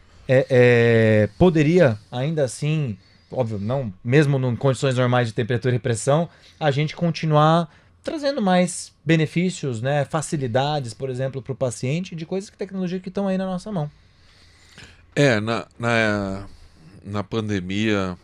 poderia ainda assim, óbvio, não, mesmo em condições normais de temperatura e pressão, a gente continuar trazendo mais benefícios, né, facilidades, por exemplo, para o paciente de coisas que tecnologia que estão aí na nossa mão? Na pandemia,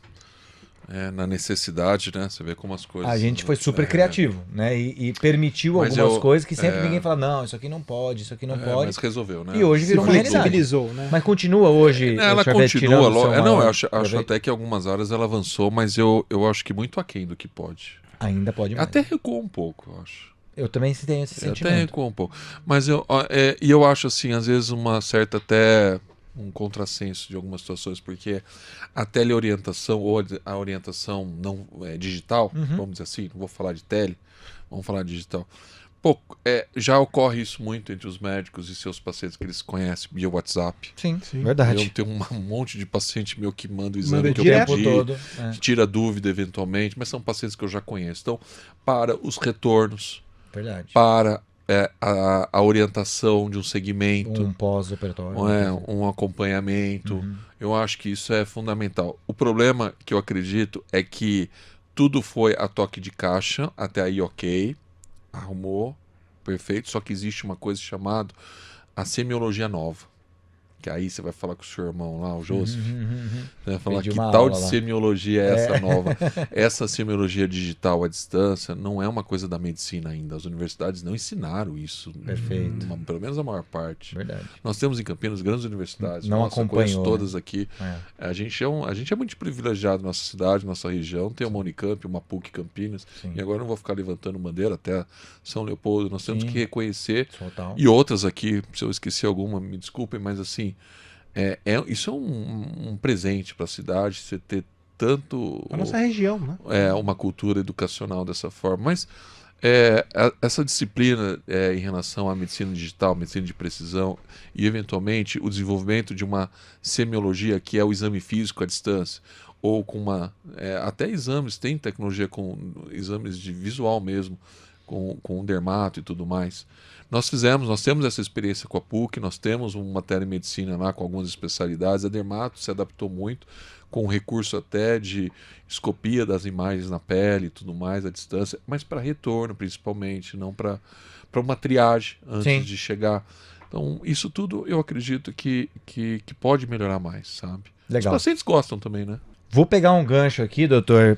na necessidade, né? Você vê como as coisas... A gente foi super criativo, né? E permitiu Mas algumas coisas que sempre ninguém fala, não, isso aqui não pode, isso aqui não pode. Mas resolveu, né? E hoje virou uma realidade. Flexibilizou, né? Mas continua hoje... Ela o senhor vê tirando continua, o seu não, maior eu acho proveito? até que em algumas áreas ela avançou, mas eu acho que muito aquém do que pode. Ainda pode mais. Até recuou um pouco, eu acho. Eu também tenho esse Até sentimento. recuou um pouco. Mas eu acho assim, às vezes uma certa até um contrassenso de algumas situações, porque a teleorientação ou a orientação não digital, vamos dizer assim, não vou falar de tele, vamos falar de digital. Já ocorre isso muito entre os médicos e seus pacientes que eles conhecem via WhatsApp. Sim, Sim. verdade. Eu tenho um monte de paciente meu que manda o exame Manda que eu direto. pedi, todo. tira dúvida eventualmente, mas são pacientes que eu já conheço. Então, para os retornos, Verdade. para a orientação de um segmento, Um pós-operatório. um acompanhamento, eu acho que isso é fundamental. O problema que eu acredito é que tudo foi a toque de caixa, até aí ok, arrumou, perfeito, só que existe uma coisa chamada a semiologia nova. Que aí você vai falar com o seu irmão lá, o Joseph, você vai falar Pedi que uma tal aula de lá. semiologia é essa nova. Essa semiologia digital à distância não é uma coisa da medicina ainda. As universidades não ensinaram isso. Perfeito. Pelo menos a maior parte. Verdade. Nós temos em Campinas grandes universidades. Não Nossa, acompanhou, conheço todas aqui. É. A gente é muito privilegiado na nossa cidade, nossa região. Tem uma Unicamp, uma PUC Campinas. Sim. E agora eu não vou ficar levantando bandeira até São Leopoldo. Nós temos Sim. que reconhecer. Total. E outras aqui, se eu esqueci alguma, me desculpem, mas assim, isso é um presente para a cidade, você ter tanto A nossa região, né? uma cultura educacional dessa forma. Mas essa disciplina em relação à medicina digital, medicina de precisão e, eventualmente, o desenvolvimento de uma semiologia, que é o exame físico à distância, ou com até exames, tem tecnologia com exames de visual mesmo, com dermato e tudo mais. Nós temos essa experiência com a PUC, nós temos uma telemedicina lá com algumas especialidades. A dermato se adaptou muito com o recurso até de escopia das imagens na pele e tudo mais à distância, mas para retorno principalmente, não para uma triagem antes Sim. de chegar. Então, isso tudo eu acredito que pode melhorar mais, sabe? Legal. Os pacientes gostam também, né? Vou pegar um gancho aqui, doutor,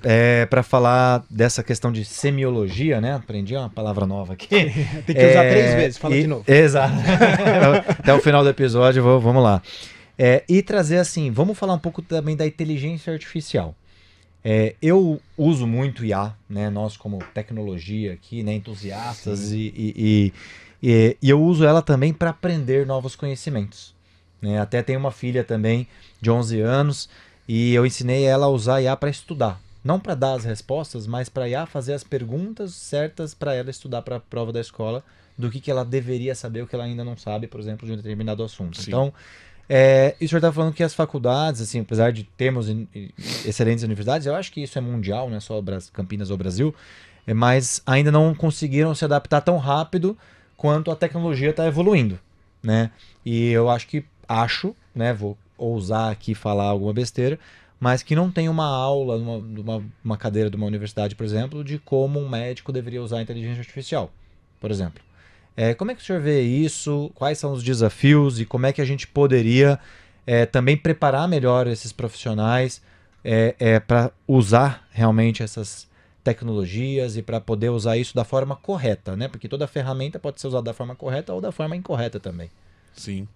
para falar dessa questão de semiologia, né? Aprendi uma palavra nova aqui. Tem que usar 3 vezes, fala de novo. Exato. Até o final do episódio, vamos lá. E trazer assim, vamos falar um pouco também da inteligência artificial. Eu uso muito IA, né? Nós como tecnologia aqui, né? Entusiastas, e eu uso ela também para aprender novos conhecimentos. Né? Até tenho uma filha também de 11 anos, e eu ensinei ela a usar IA para estudar. Não para dar as respostas, mas para IA fazer as perguntas certas para ela estudar para a prova da escola, do que ela deveria saber, o que ela ainda não sabe, por exemplo, de um determinado assunto. Sim. Então, E o senhor está falando que as faculdades, assim, apesar de termos excelentes universidades, eu acho que isso é mundial, não é só Campinas ou Brasil, mas ainda não conseguiram se adaptar tão rápido quanto a tecnologia está evoluindo, né? E eu acho, né, vou ousar aqui falar alguma besteira, mas que não tem uma aula, uma cadeira de uma universidade, por exemplo, de como um médico deveria usar a inteligência artificial, por exemplo. Como é que o senhor vê isso? Quais são os desafios e como é que a gente poderia também preparar melhor esses profissionais para usar realmente essas tecnologias e para poder usar isso da forma correta, né? Porque toda ferramenta pode ser usada da forma correta ou da forma incorreta também. Sim.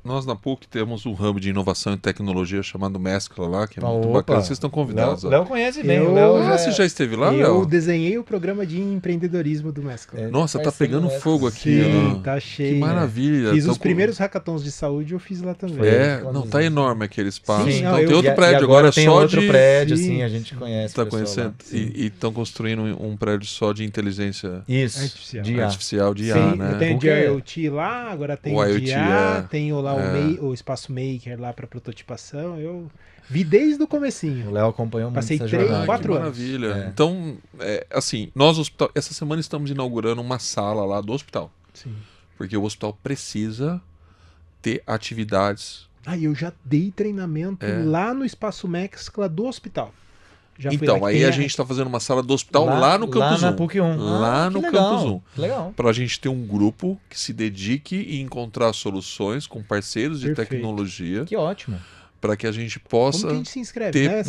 Nós na PUC temos um ramo de inovação e tecnologia chamado Mescla lá, que é muito bacana. Vocês estão convidados. Léo conhece bem. Você já esteve lá, Léo? Eu desenhei o programa de empreendedorismo do Mescla. Nossa, tá pegando fogo aqui. Sim, tá cheio. Que maravilha. Fiz os primeiros hackathons de saúde, eu fiz lá também. Tá enorme aquele espaço. Sim, então tem outro prédio agora tem só outro prédio, Sim. assim, a gente conhece. Tá conhecendo? E estão construindo um prédio só de inteligência artificial de IA, né? Tem o de IoT lá, agora tem o de IA, tem lá o Espaço Maker lá para prototipação. Eu vi desde o comecinho. O Léo acompanhou muito. Passei essa jornada. 4 anos. Maravilha. Então, assim, nós, hospital, essa semana estamos inaugurando uma sala lá do hospital. Sim. Porque o hospital precisa ter atividades. Eu já dei treinamento lá no Espaço Mescla do hospital. Então, aí a gente está fazendo uma sala do hospital lá no Campus 1. Lá na PUC 1. Lá no Campus 1. Legal. Para a gente ter um grupo que se dedique e encontrar soluções com parceiros de tecnologia. Que ótimo. Para que a gente possa Como que a gente se inscreve, ter né?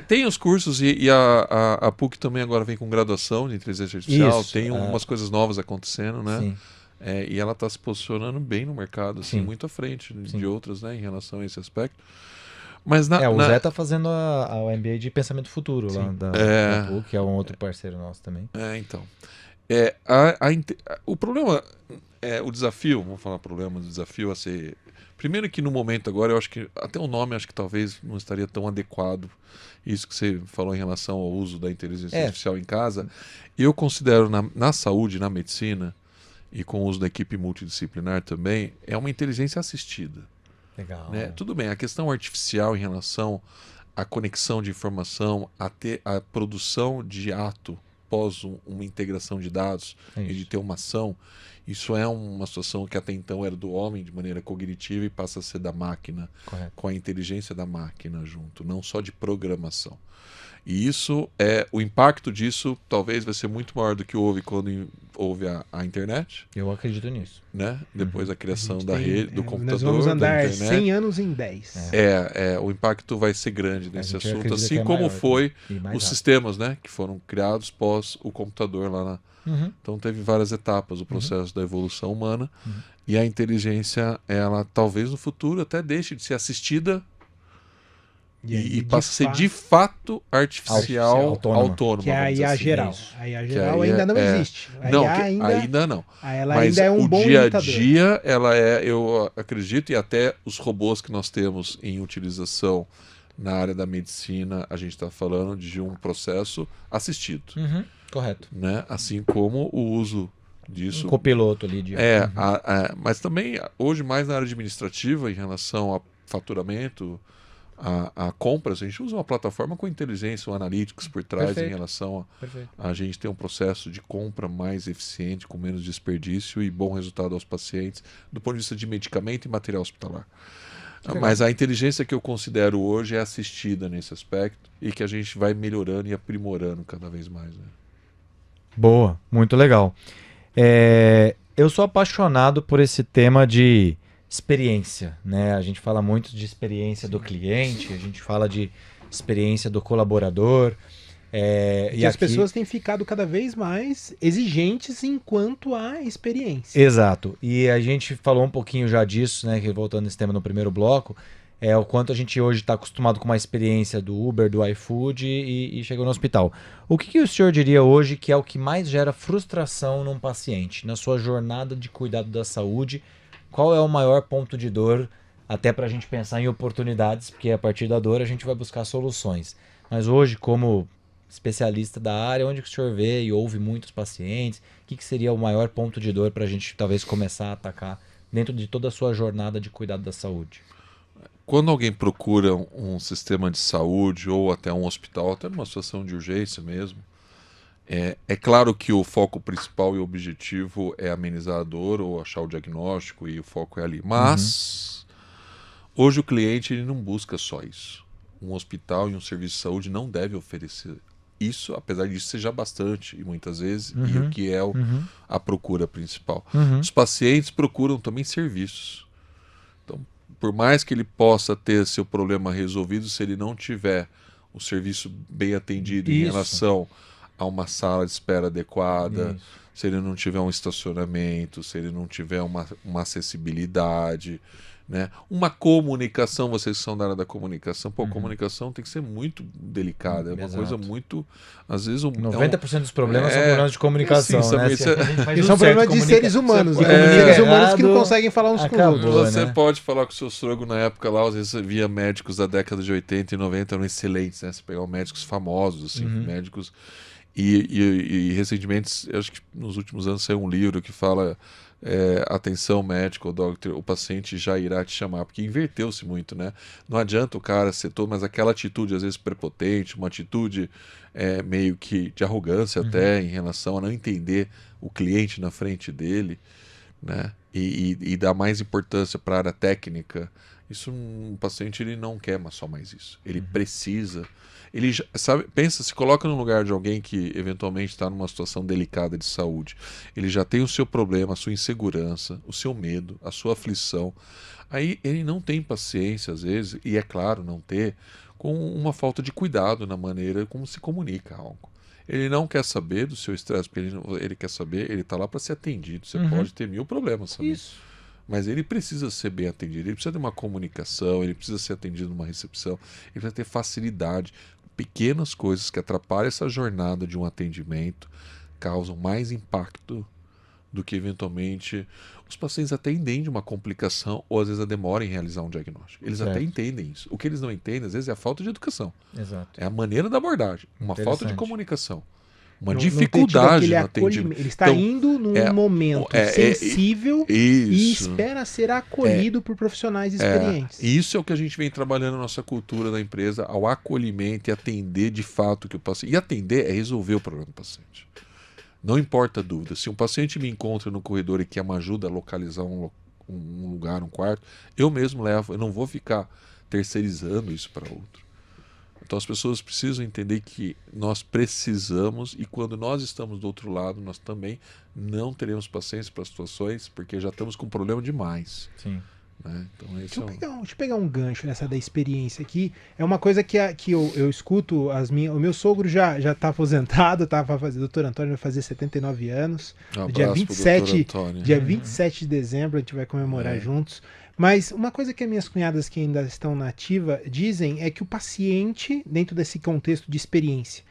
Tem os cursos e a PUC também agora vem com graduação de inteligência artificial. Isso, tem umas coisas novas acontecendo, né? Sim. E ela está se posicionando bem no mercado, assim, muito à frente de outras, né, em relação a esse aspecto. Mas o Zé tá fazendo o MBA de Pensamento Futuro lá da PUC, que é um outro parceiro nosso também. Então. O problema, o desafio, vamos falar o desafio a ser... Primeiro que no momento agora, eu acho que até o nome acho que talvez não estaria tão adequado, isso que você falou em relação ao uso da inteligência artificial em casa. Eu considero na saúde, na medicina, e com o uso da equipe multidisciplinar também, é uma inteligência assistida. Legal. Né? Tudo bem, a questão artificial em relação à conexão de informação, a produção de ato pós uma integração de dados e de ter uma ação, isso é uma situação que até então era do homem de maneira cognitiva e passa a ser da máquina, com a inteligência da máquina junto, não só de programação. E isso o impacto disso talvez vai ser muito maior do que houve quando houve a internet. Eu acredito nisso. Né? Depois da criação da rede, do computador, nós vamos andar da internet. 100 anos em 10. O impacto vai ser grande nesse assunto, assim como maior, foi os sistemas, né, que foram criados pós o computador lá na... Então teve várias etapas o processo da evolução humana e a inteligência, ela talvez no futuro até deixe de ser assistida e passa a ser de fato artificial autônoma. Que é a IA geral. A IA geral ainda não existe. Ainda não. Ela mas ainda é um bom dia a imitador. dia, eu acredito, e até os robôs que nós temos em utilização na área da medicina, a gente está falando de um processo assistido. Correto. Né? Assim como o uso disso. Um copiloto ali. Mas também, hoje, mais na área administrativa, em relação a faturamento, a compras, a gente usa uma plataforma com inteligência, um analytics por trás em relação a gente ter um processo de compra mais eficiente, com menos desperdício e bom resultado aos pacientes, do ponto de vista de medicamento e material hospitalar. Mas a inteligência que eu considero hoje é assistida nesse aspecto e que a gente vai melhorando e aprimorando cada vez mais. Né? Boa, muito legal. Eu sou apaixonado por esse tema de experiência, né? A gente fala muito de experiência do cliente, a gente fala de experiência do colaborador. E as pessoas têm ficado cada vez mais exigentes enquanto à experiência. Exato. E a gente falou um pouquinho já disso, né? Voltando esse tema no primeiro bloco, o quanto a gente hoje está acostumado com uma experiência do Uber, do iFood e chegou no hospital. O que o senhor diria hoje que é o que mais gera frustração num paciente, na sua jornada de cuidado da saúde? Qual é o maior ponto de dor, até para a gente pensar em oportunidades, porque a partir da dor a gente vai buscar soluções. Mas hoje, como especialista da área, onde que o senhor vê e ouve muitos pacientes? O que seria o maior ponto de dor para a gente talvez começar a atacar dentro de toda a sua jornada de cuidado da saúde? Quando alguém procura um sistema de saúde ou até um hospital, até numa situação de urgência mesmo, é claro que o foco principal e objetivo é amenizar a dor ou achar o diagnóstico e o foco é ali. Mas hoje o cliente ele não busca só isso. Um hospital e um serviço de saúde não deve oferecer isso, apesar disso ser já bastante, e muitas vezes, e o que é a procura principal. Os pacientes procuram também serviços. Então, por mais que ele possa ter seu problema resolvido, se ele não tiver o serviço bem atendido em relação a uma sala de espera adequada, se ele não tiver um estacionamento, se ele não tiver uma acessibilidade, né? Uma comunicação, vocês que são da área da comunicação, comunicação tem que ser muito delicada, é uma coisa muito, às vezes... 90% dos problemas são problemas de comunicação, né? São problemas de seres humanos, seres humanos que não conseguem falar uns com os outros. Você pode falar com o seu sogro na época lá, às vezes você via médicos da década de 80 e 90, eram excelentes, né? Você pegava médicos famosos, assim, médicos... E recentemente, acho que nos últimos anos saiu um livro que fala atenção médico, o paciente já irá te chamar, porque inverteu-se muito, né? Não adianta o cara ser todo, mas aquela atitude às vezes prepotente, uma atitude meio que de arrogância até em relação a não entender o cliente na frente dele, né? E dar mais importância para a área técnica. Isso um paciente ele não quer só mais isso, ele precisa. Ele sabe, pensa, se coloca no lugar de alguém que eventualmente está numa situação delicada de saúde. Ele já tem o seu problema, a sua insegurança, o seu medo, a sua aflição. Aí ele não tem paciência, às vezes, e é claro, não ter, com uma falta de cuidado na maneira como se comunica algo. Ele não quer saber do seu estresse, porque ele quer saber, ele está lá para ser atendido. Você pode ter 1000 problemas, sabe? Isso. Mas ele precisa ser bem atendido, ele precisa de uma comunicação, ele precisa ser atendido numa recepção, ele precisa ter facilidade. Pequenas coisas que atrapalham essa jornada de um atendimento causam mais impacto do que eventualmente os pacientes até entendem uma complicação ou às vezes a demora em realizar um diagnóstico. Eles até entendem isso. O que eles não entendem às vezes é a falta de educação. Exato. É a maneira da abordagem, uma falta de comunicação. Uma dificuldade no atendimento. Ele está indo num momento sensível e espera ser acolhido por profissionais experientes. Isso é o que a gente vem trabalhando na nossa cultura da empresa, ao acolhimento e atender de fato que o paciente... E atender é resolver o problema do paciente. Não importa a dúvida. Se um paciente me encontra no corredor e quer uma ajuda a localizar um lugar, um quarto, eu mesmo levo. Eu não vou ficar terceirizando isso para outro. Então as pessoas precisam entender que nós precisamos, e quando nós estamos do outro lado, nós também não teremos paciência para situações, porque já estamos com problema demais. Sim. Né? Então, deixa eu pegar um gancho nessa da experiência aqui. É uma coisa que eu escuto, o meu sogro já está aposentado, doutor Antônio vai fazer 79 anos. Dia 27 de dezembro a gente vai comemorar juntos. Mas uma coisa que as minhas cunhadas que ainda estão na ativa dizem é que o paciente, dentro desse contexto de experiência,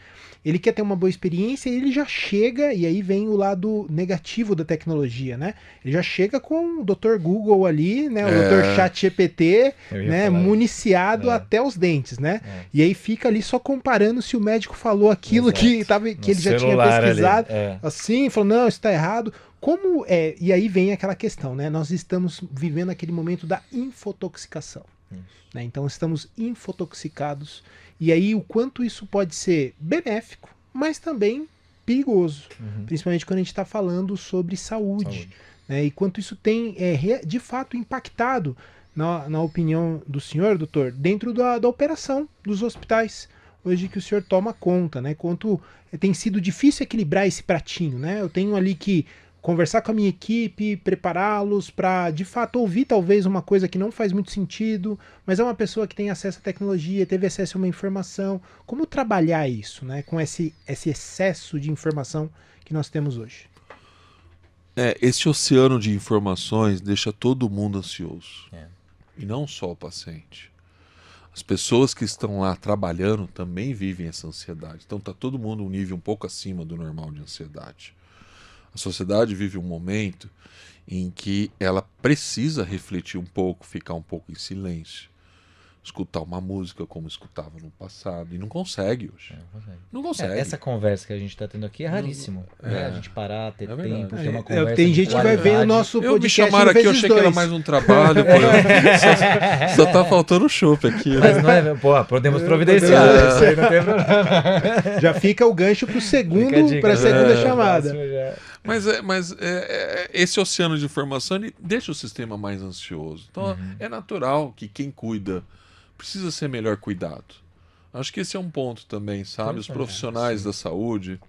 ele quer ter uma boa experiência e ele já chega, e aí vem o lado negativo da tecnologia, né? Ele já chega com o Dr. Google ali, né? O Dr. ChatGPT, né? Municiado até os dentes, né? E aí fica ali só comparando se o médico falou aquilo que ele já tinha pesquisado. Assim, falou, não, isso está errado. Como é? E aí vem aquela questão, né? Nós estamos vivendo aquele momento da infotoxicação. Né? Então estamos infotoxicados. E aí o quanto isso pode ser benéfico, mas também perigoso. Principalmente quando a gente está falando sobre saúde. Né? E quanto isso tem de fato impactado, na opinião do senhor, doutor, dentro da operação dos hospitais. Hoje que o senhor toma conta, né? Quanto tem sido difícil equilibrar esse pratinho, né? Eu tenho ali que conversar com a minha equipe, prepará-los para, de fato, ouvir talvez uma coisa que não faz muito sentido, mas é uma pessoa que tem acesso à tecnologia, teve acesso a uma informação. Como trabalhar isso, né? Com esse excesso de informação que nós temos hoje? Esse oceano de informações deixa todo mundo ansioso. E não só o paciente. As pessoas que estão lá trabalhando também vivem essa ansiedade. Então está todo mundo um nível um pouco acima do normal de ansiedade. A sociedade vive um momento em que ela precisa refletir um pouco, ficar um pouco em silêncio. escutar uma música como escutava no passado. E não consegue hoje. Não consegue. Essa conversa que a gente está tendo aqui é raríssimo. Né? A gente parar, ter tempo, ter uma conversa. Tem gente que vai ver o nosso podcast. Me chamaram aqui, eu achei que era mais um trabalho. Pô, só tá faltando o chopp aqui. Né? Mas não é. Pô, podemos providenciar. Isso aí não tem problema. Já fica o gancho para a segunda chamada. Mas esse oceano de informação ele deixa o sistema mais ansioso. Então é natural que quem cuida precisa ser melhor cuidado. Acho que esse é um ponto também, sabe? Os profissionais da saúde.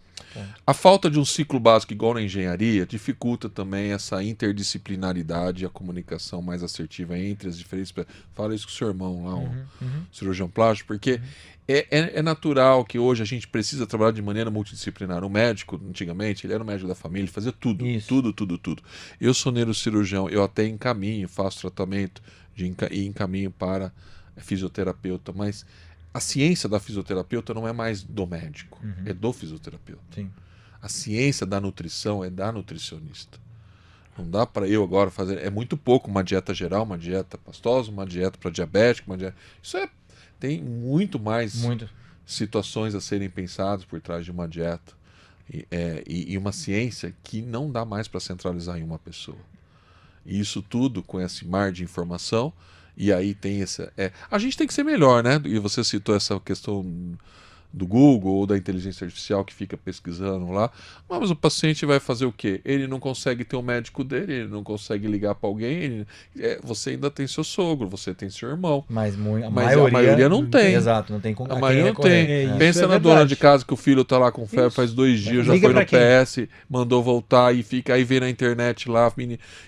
A falta de um ciclo básico igual na engenharia dificulta também essa interdisciplinaridade e a comunicação mais assertiva entre as diferentes... Fala isso com o seu irmão lá, o cirurgião plástico, porque é natural que hoje a gente precisa trabalhar de maneira multidisciplinar. O médico, antigamente, ele era o médico da família, ele fazia tudo, tudo. Eu sou neurocirurgião, eu até encaminho, faço tratamento e encaminho para fisioterapeuta, mas a ciência da fisioterapeuta não é mais do médico, é do fisioterapeuta. Sim. A ciência da nutrição é da nutricionista. Não dá para eu agora fazer... É muito pouco uma dieta geral, uma dieta pastosa, uma dieta para diabético, uma dieta... Isso tem muito mais situações a serem pensadas por trás de uma dieta. E uma ciência que não dá mais para centralizar em uma pessoa. E isso tudo com esse mar de informação... E aí tem essa... a gente tem que ser melhor, né? E você citou essa questão do Google ou da inteligência artificial que fica pesquisando lá. Mas o paciente vai fazer o quê? Ele não consegue ter o médico dele, ele não consegue ligar para alguém. Você ainda tem seu sogro, você tem seu irmão. Mas a maioria não tem. Exato, não tem com a maioria não tem. Pensa na dona de casa que o filho tá lá com febre faz 2 dias, já foi no PS, mandou voltar e fica. Aí vê na internet lá,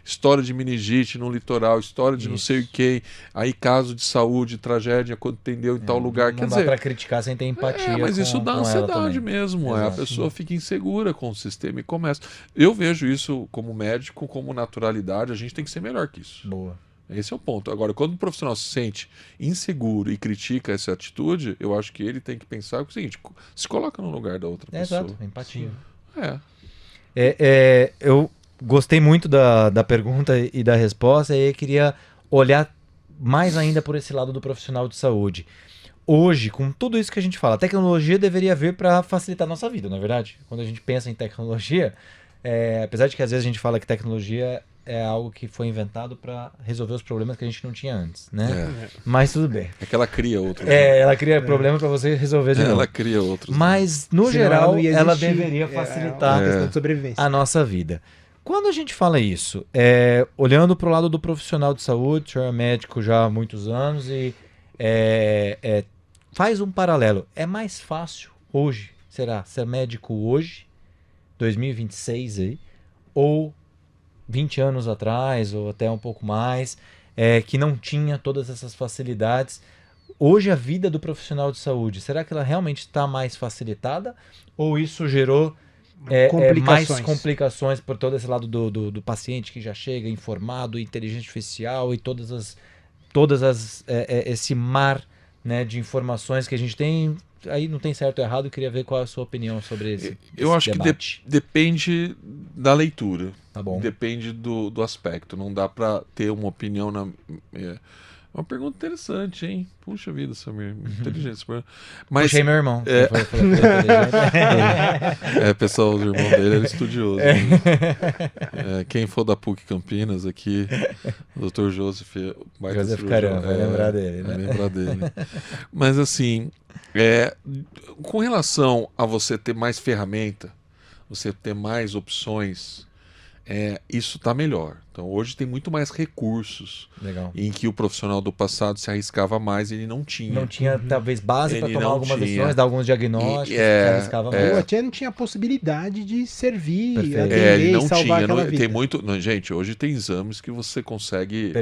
história de meningite no litoral, história de não sei o que. Aí caso de saúde, tragédia, entendeu em tal lugar. Não dá para criticar sem ter empatia. Mas isso dá ansiedade mesmo. A pessoa fica insegura com o sistema e começa. Eu vejo isso como médico, como naturalidade. A gente tem que ser melhor que isso. Boa. Esse é o ponto. Agora, quando o profissional se sente inseguro e critica essa atitude, eu acho que ele tem que pensar o seguinte: se coloca no lugar da outra pessoa. Exato, empatia. Eu gostei muito da pergunta e da resposta, e eu queria olhar mais ainda por esse lado do profissional de saúde. Hoje, com tudo isso que a gente fala, a tecnologia deveria vir para facilitar a nossa vida, não é verdade? Quando a gente pensa em tecnologia, apesar de que às vezes a gente fala que tecnologia é algo que foi inventado para resolver os problemas que a gente não tinha antes, né? Mas tudo bem. É que ela cria outros. Ela cria problema para você resolver de novo. Ela cria outros. Mas, no geral, ela deveria facilitar a questão de sobrevivência. A nossa vida. Quando a gente fala isso, olhando para o lado do profissional de saúde, o senhor é médico já há muitos anos e faz um paralelo. É mais fácil hoje, será, ser médico hoje, 2026 aí, ou 20 anos atrás, ou até um pouco mais, que não tinha todas essas facilidades. Hoje a vida do profissional de saúde, será que ela realmente está mais facilitada? Ou isso gerou mais complicações por todo esse lado do paciente que já chega informado, inteligência artificial e esse mar, né, de informações que a gente tem? Aí não tem certo ou errado, eu queria ver qual é a sua opinião sobre esse Eu acho debate. Que depende da leitura. Tá bom. Depende do aspecto. Não dá para ter uma opinião uma pergunta interessante, hein? Puxa vida, Samir. Inteligente. Mas, puxei meu irmão. Pessoal, o irmão dele era estudioso. Né? Quem for da PUC Campinas aqui, o Dr. Joseph Caramba, vai lembrar dele. Vai lembrar dele. Mas assim, com relação a você ter mais ferramenta, você ter mais opções, isso está melhor. Então hoje tem muito mais recursos. Legal. Em que o profissional do passado se arriscava mais e ele não tinha. Não tinha talvez base para tomar algumas decisões, dar alguns diagnósticos, se arriscava mais. Ou até não tinha a possibilidade de servir, ele não salvar tinha. Aquela vida. Tem muito, gente, hoje tem exames que você consegue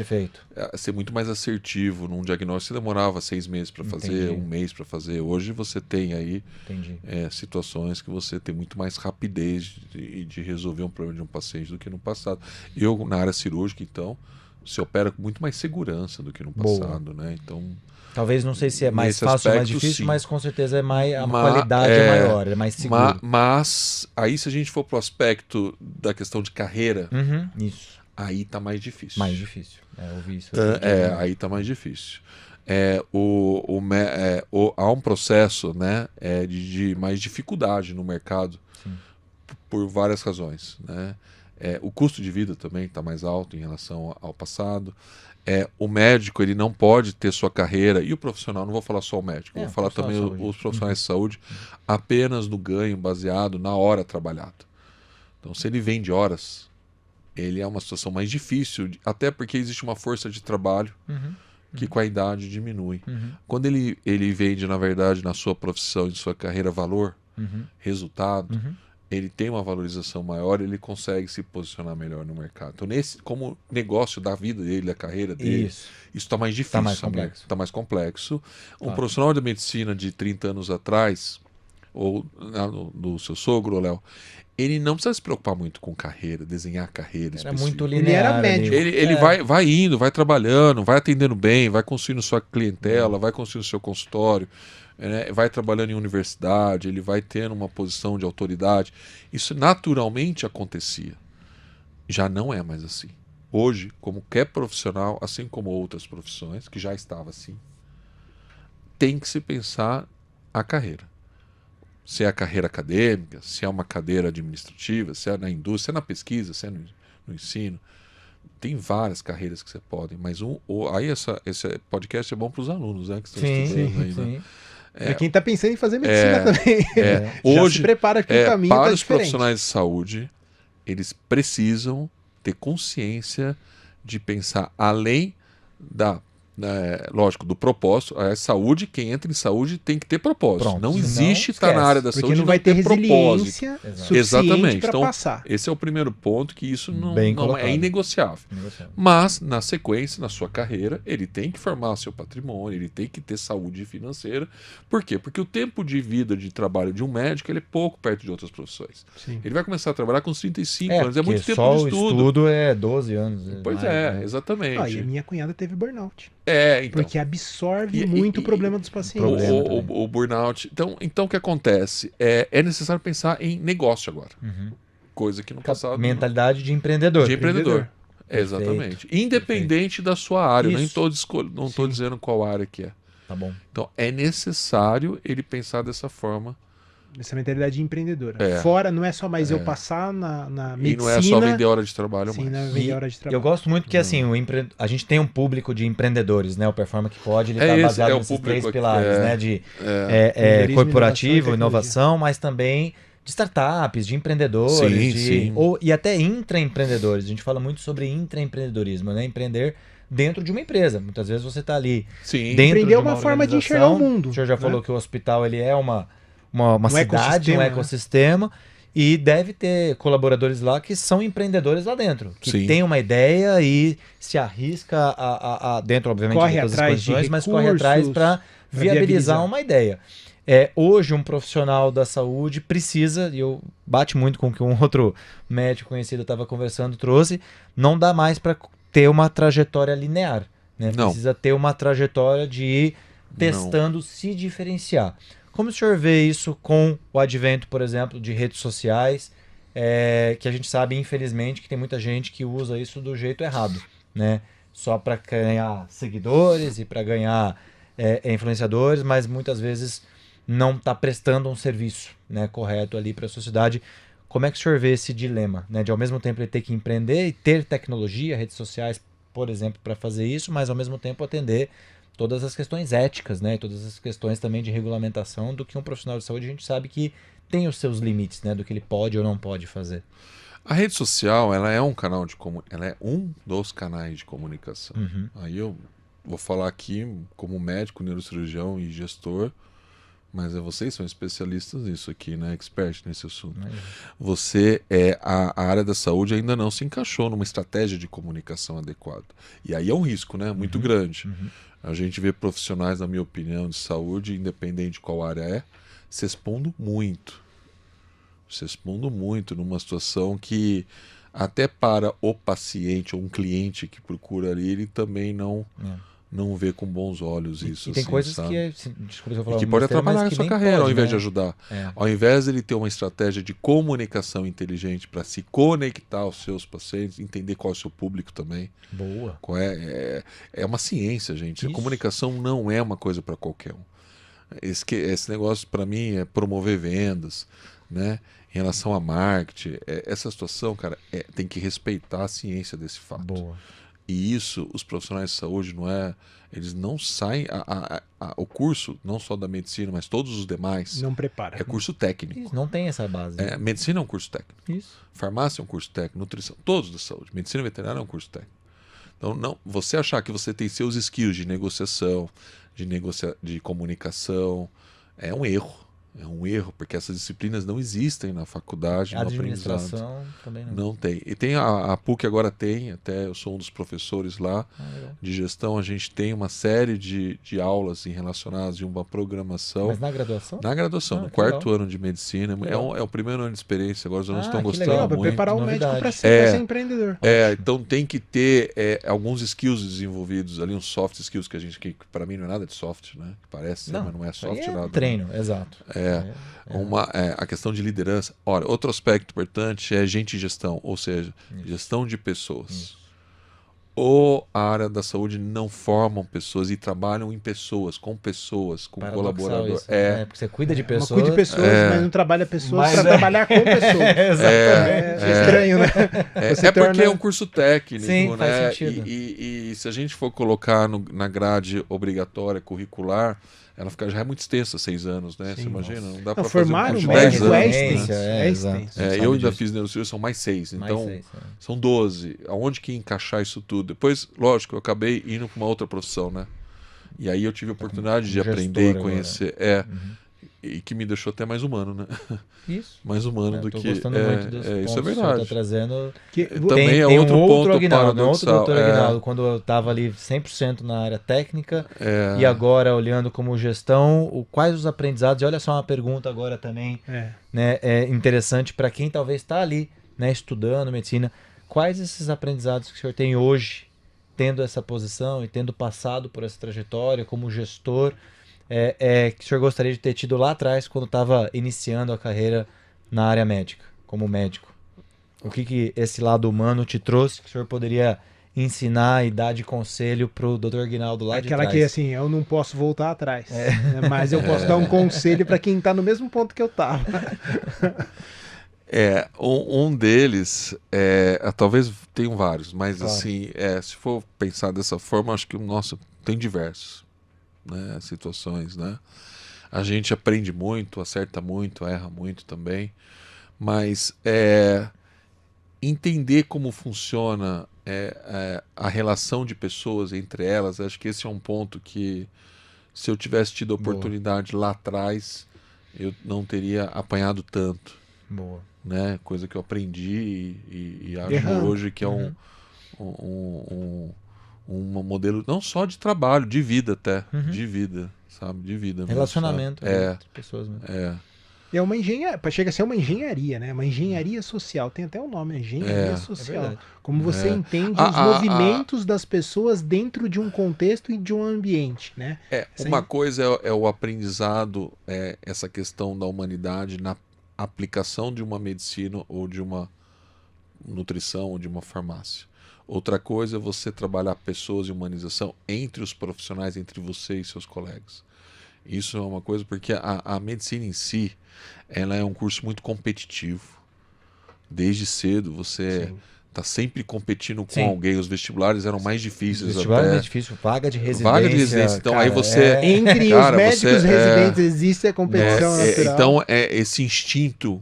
ser muito mais assertivo. Num diagnóstico você demorava 6 meses para fazer, 1 mês para fazer. Hoje você tem aí situações que você tem muito mais rapidez de resolver um problema de um paciente do que no passado. Eu, na área cirúrgica, então, se opera com muito mais segurança do que no passado, né? Então, talvez, não sei se é mais fácil ou mais difícil, sim. Mas com certeza a qualidade é maior, é mais seguro. Mas aí, se a gente for para o aspecto da questão de carreira, isso. Aí tá mais difícil. Mais difícil. Ouvi isso. Aí tá mais difícil. há um processo, né, de mais dificuldade no mercado. Sim. Por várias razões, né? O custo de vida também está mais alto em relação ao passado. O médico ele não pode ter sua carreira, e o profissional, não vou falar só o médico, vou falar também os profissionais de saúde, apenas no ganho baseado na hora trabalhada. Então, se ele vende horas, ele é uma situação mais difícil, até porque existe uma força de trabalho que com a idade diminui. Quando ele vende, na verdade, na sua profissão, em sua carreira, valor, resultado, ele tem uma valorização maior, ele consegue se posicionar melhor no mercado. Então, como negócio da vida dele, da carreira dele, isso está mais difícil. Está mais complexo. Um profissional de medicina de 30 anos atrás, ou do seu sogro, Léo, ele não precisa se preocupar muito com carreira, desenhar carreira específica. Muito linear. Ele era médico. Ele vai indo, vai trabalhando, vai atendendo bem, vai construindo sua clientela, vai construindo seu consultório, vai trabalhando em universidade, ele vai tendo uma posição de autoridade. Isso naturalmente acontecia. Já não é mais assim. Hoje, como qualquer profissional, assim como outras profissões, que já estava assim, tem que se pensar a carreira. Se é a carreira acadêmica, se é uma cadeira administrativa, se é na indústria, se é na pesquisa, se é no ensino. Tem várias carreiras que você pode, mas aí esse podcast é bom para os alunos, né, que estão estudando aí, né? Para quem está pensando em fazer medicina também. Hoje, já se prepara que o caminho para tá os diferente. profissionais de saúde, eles precisam ter consciência de pensar além lógico, do propósito. A saúde, quem entra em saúde tem que ter propósito. Pronto, não senão existe estar na área da saúde porque não vai ter resiliência suficiente Exatamente. para Então, passar. esse é o primeiro ponto, que isso não é inegociável. Mas, na sequência, na sua carreira, ele tem que formar seu patrimônio, ele tem que ter saúde financeira. Por quê? Porque o tempo de vida de trabalho de um médico ele é pouco perto de outras profissões. Sim. Ele vai começar a trabalhar com 35 anos. É muito tempo só de estudo. O estudo é 12 anos. Pois exatamente. E a minha cunhada teve burnout. Então. Porque absorve muito o problema dos pacientes. O burnout. Então, o que acontece? É necessário pensar em negócio agora. Coisa que no passado... Mentalidade de empreendedor. De empreendedor. Exatamente. Independente da sua área. Não estou dizendo qual área que é. Tá bom. Então, é necessário ele pensar dessa forma. Essa mentalidade de empreendedora. Fora, não é só mais eu passar na medicina... E não é só vender hora de trabalho mais. Sim, não é vender hora de trabalho. Eu gosto muito que, assim, a gente tem um público de empreendedores, né? O Performa que pode, ele está baseado nesses três pilares, né? De corporativo, inovação, mas também de startups, de empreendedores, e até intraempreendedores. A gente fala muito sobre intraempreendedorismo, né? Empreender dentro de uma empresa. Muitas vezes você está ali dentro Empreender de é uma forma de enxergar o mundo. O senhor já falou que o hospital ele é uma cidade, um ecossistema, e deve ter colaboradores lá que são empreendedores lá dentro, que tem uma ideia e se arrisca dentro, obviamente, corre de todas atrás as condições, mas recursos, corre atrás para viabilizar uma ideia. Hoje, um profissional da saúde precisa, e eu bate muito com o que um outro médico conhecido estava conversando, trouxe, não dá mais para ter uma trajetória linear, né? Precisa ter uma trajetória de ir testando, se diferenciar. Como o senhor vê isso com o advento, por exemplo, de redes sociais, que a gente sabe, infelizmente, que tem muita gente que usa isso do jeito errado, né? Só para ganhar seguidores e para ganhar influenciadores, mas muitas vezes não está prestando um serviço, né, correto ali para a sociedade. Como é que o senhor vê esse dilema, né, de ao mesmo tempo ele ter que empreender e ter tecnologia, redes sociais, por exemplo, para fazer isso, mas ao mesmo tempo atender todas as questões éticas, né? Todas as questões também de regulamentação do que um profissional de saúde a gente sabe que tem os seus limites, né? Do que ele pode ou não pode fazer. A rede social, ela é um canal ela é um dos canais de comunicação. Aí eu vou falar aqui como médico, neurocirurgião e gestor, mas vocês são especialistas nisso aqui, né? Expert nesse assunto. A área da saúde ainda não se encaixou numa estratégia de comunicação adequada. E aí é um risco, né? Muito grande. A gente vê profissionais, na minha opinião, de saúde, independente de qual área se expondo muito. Se expondo muito numa situação que, até para o paciente ou um cliente que procura ali, ele também não não vê com bons olhos isso. E tem assim, coisas sabe? desculpa se eu falar E que uma pode besteira, atrapalhar mas a que sua nem carreira pode, ao invés né? de ajudar. É. Ao invés de ele ter uma estratégia de comunicação inteligente para se conectar aos seus pacientes, entender qual é o seu público também. Boa. Qual é uma ciência, gente. A Isso. comunicação não é uma coisa para qualquer um. Esse negócio, para mim, é promover vendas, né? Em relação a marketing, essa situação, cara, tem que respeitar a ciência desse fato. Boa. E isso, os profissionais de saúde, eles não saem. O curso, não só da medicina, mas todos os demais, Não prepara. é curso técnico. Isso, não tem essa base. Medicina é um curso técnico. Isso. Farmácia é um curso técnico. Nutrição, todos da saúde. Medicina veterinária é um curso técnico. Então, não, você achar que você tem seus skills de negociação, de comunicação, é um erro. É um erro, porque essas disciplinas não existem na faculdade, A no aprendizado. administração também não. Não tem. E tem a PUC agora tem, até eu sou um dos professores lá Legal. de gestão, a gente tem uma série de aulas relacionadas de uma programação. Mas na graduação? Na graduação, no que quarto legal. ano de medicina. Legal. É o primeiro ano de experiência, agora os alunos estão que gostando legal, Para muito. preparar o Novidade. médico para É. ser empreendedor. Então tem que ter alguns skills desenvolvidos ali, uns soft skills que para mim não é nada de soft, né? Que parece ser, mas não é isso aí soft é nada. treino, exato. A questão de liderança. Olha, outro aspecto importante é gente e gestão, ou seja, gestão de pessoas. Ou a área da saúde não formam pessoas e trabalham em pessoas, com Paradoxal colaborador. isso, né? Porque você cuida de Mas pessoas. cuida de pessoas, mas não trabalha pessoas Mas para trabalhar com pessoas. Exatamente. É estranho, né? Você Porque torna- é um curso técnico, Sim, né? faz sentido. E se a gente for colocar na grade obrigatória curricular, ela já é muito extensa, 6 anos, né? Sim, Você imagina? Não dá Não, para fazer um formar curso um de 10 médico é anos. extenso. né? É exato. extenso. Você Eu sabe ainda disso. fiz neurocirurgia, são mais 6. Mais Então, 6, são 12. Aonde que ia encaixar isso tudo? Depois, lógico, eu acabei indo para uma outra profissão, né? E aí eu tive a oportunidade de gestor aprender e agora. conhecer. E que me deixou até mais humano, né? Isso. Mais humano do Tô que. gostando muito dos pontos isso é que o senhor verdade. tá trazendo. Que- Também tem, é tem outro um outro ponto Aguinaldo, um outro paradoxal, doutor Aguinaldo, quando eu estava ali 100% na área técnica e agora olhando como gestão, quais os aprendizados, e olha só uma pergunta agora também, né, é interessante para quem talvez está ali, né, estudando medicina, quais esses aprendizados que o senhor tem hoje, tendo essa posição e tendo passado por essa trajetória como gestor, que o senhor gostaria de ter tido lá atrás quando estava iniciando a carreira na área médica, como médico? O que esse lado humano te trouxe que o senhor poderia ensinar e dar de conselho para o Dr. Aguinaldo lá de Aquela trás? que, assim, eu não posso voltar atrás. Né? Mas eu posso dar um conselho para quem está no mesmo ponto que eu estava. Um deles, talvez tenham vários, mas Claro. assim, se for pensar dessa forma, acho que tem diversos, né, situações, né? A gente aprende muito, acerta muito, erra muito também, mas entender como funciona a relação de pessoas entre elas, acho que esse é um ponto que, se eu tivesse tido a oportunidade lá atrás, eu não teria apanhado tanto. Boa. Né? Coisa que eu aprendi e acho Errando. hoje que é um modelo não só de trabalho, de vida até, de vida, sabe? De vida mesmo, Relacionamento sabe? entre pessoas mesmo. É uma engenharia, chega a ser uma engenharia, né? Uma engenharia social, tem até o nome, engenharia social. verdade. Como você entende os movimentos das pessoas dentro de um contexto e de um ambiente, né? Uma coisa é o aprendizado, essa questão da humanidade na aplicação de uma medicina ou de uma nutrição ou de uma farmácia. Outra coisa é você trabalhar pessoas e humanização entre os profissionais, entre você e seus colegas. Isso é uma coisa porque a medicina em si, ela é um curso muito competitivo. Desde cedo você está sempre competindo com alguém. Os vestibulares eram mais difíceis. Vestibular é mais difícil, vaga de residência. Vaga de residência. Então cara, aí você... Entre os médicos residentes existe a competição natural. Então esse instinto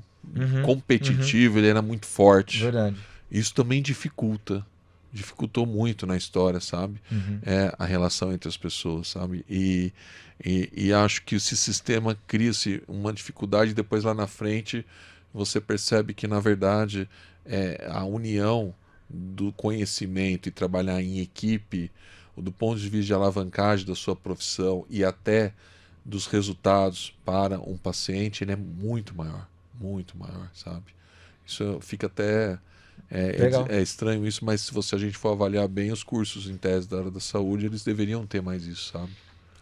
competitivo, ele era muito forte. Verdade. Isso também dificultou muito na história, sabe? A relação entre as pessoas, sabe? E acho que esse sistema cria-se uma dificuldade, depois lá na frente você percebe que, na verdade, a união do conhecimento e trabalhar em equipe, do ponto de vista de alavancagem da sua profissão e até dos resultados para um paciente, ele é muito maior, sabe? Isso fica até Legal. É estranho isso, mas se a gente for avaliar bem os cursos em tese da área da saúde, eles deveriam ter mais isso, sabe?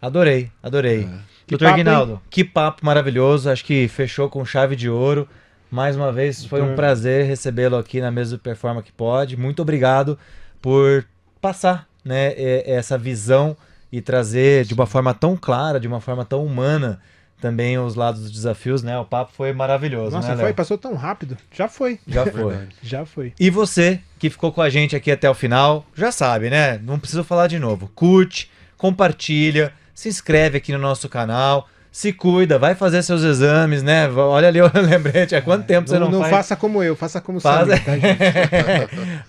Adorei. Que Doutor papo, Aguinaldo, que papo maravilhoso. Acho que fechou com chave de ouro. Mais uma vez, foi um prazer recebê-lo aqui na mesa do Performa que Pode. Muito obrigado por passar, né, essa visão e trazer de uma forma tão clara, de uma forma tão humana, também os lados dos desafios, né? O papo foi maravilhoso, Nossa, né, Léo? passou tão rápido. Já foi. Já foi. Já foi. E você que ficou com a gente aqui até o final, já sabe, né? Não preciso falar de novo. Curte, compartilha, se inscreve aqui no nosso canal, se cuida, vai fazer seus exames, né? Olha ali o lembrete, há quanto tempo você não faz? Não faça como eu, faça como o Faz... Samir, tá, gente?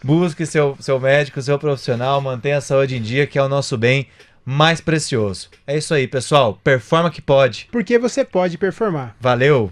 Busque seu médico, seu profissional, mantenha a saúde em dia, que é o nosso bem mais precioso. É isso aí, pessoal. Performa que pode. Porque você pode performar. Valeu!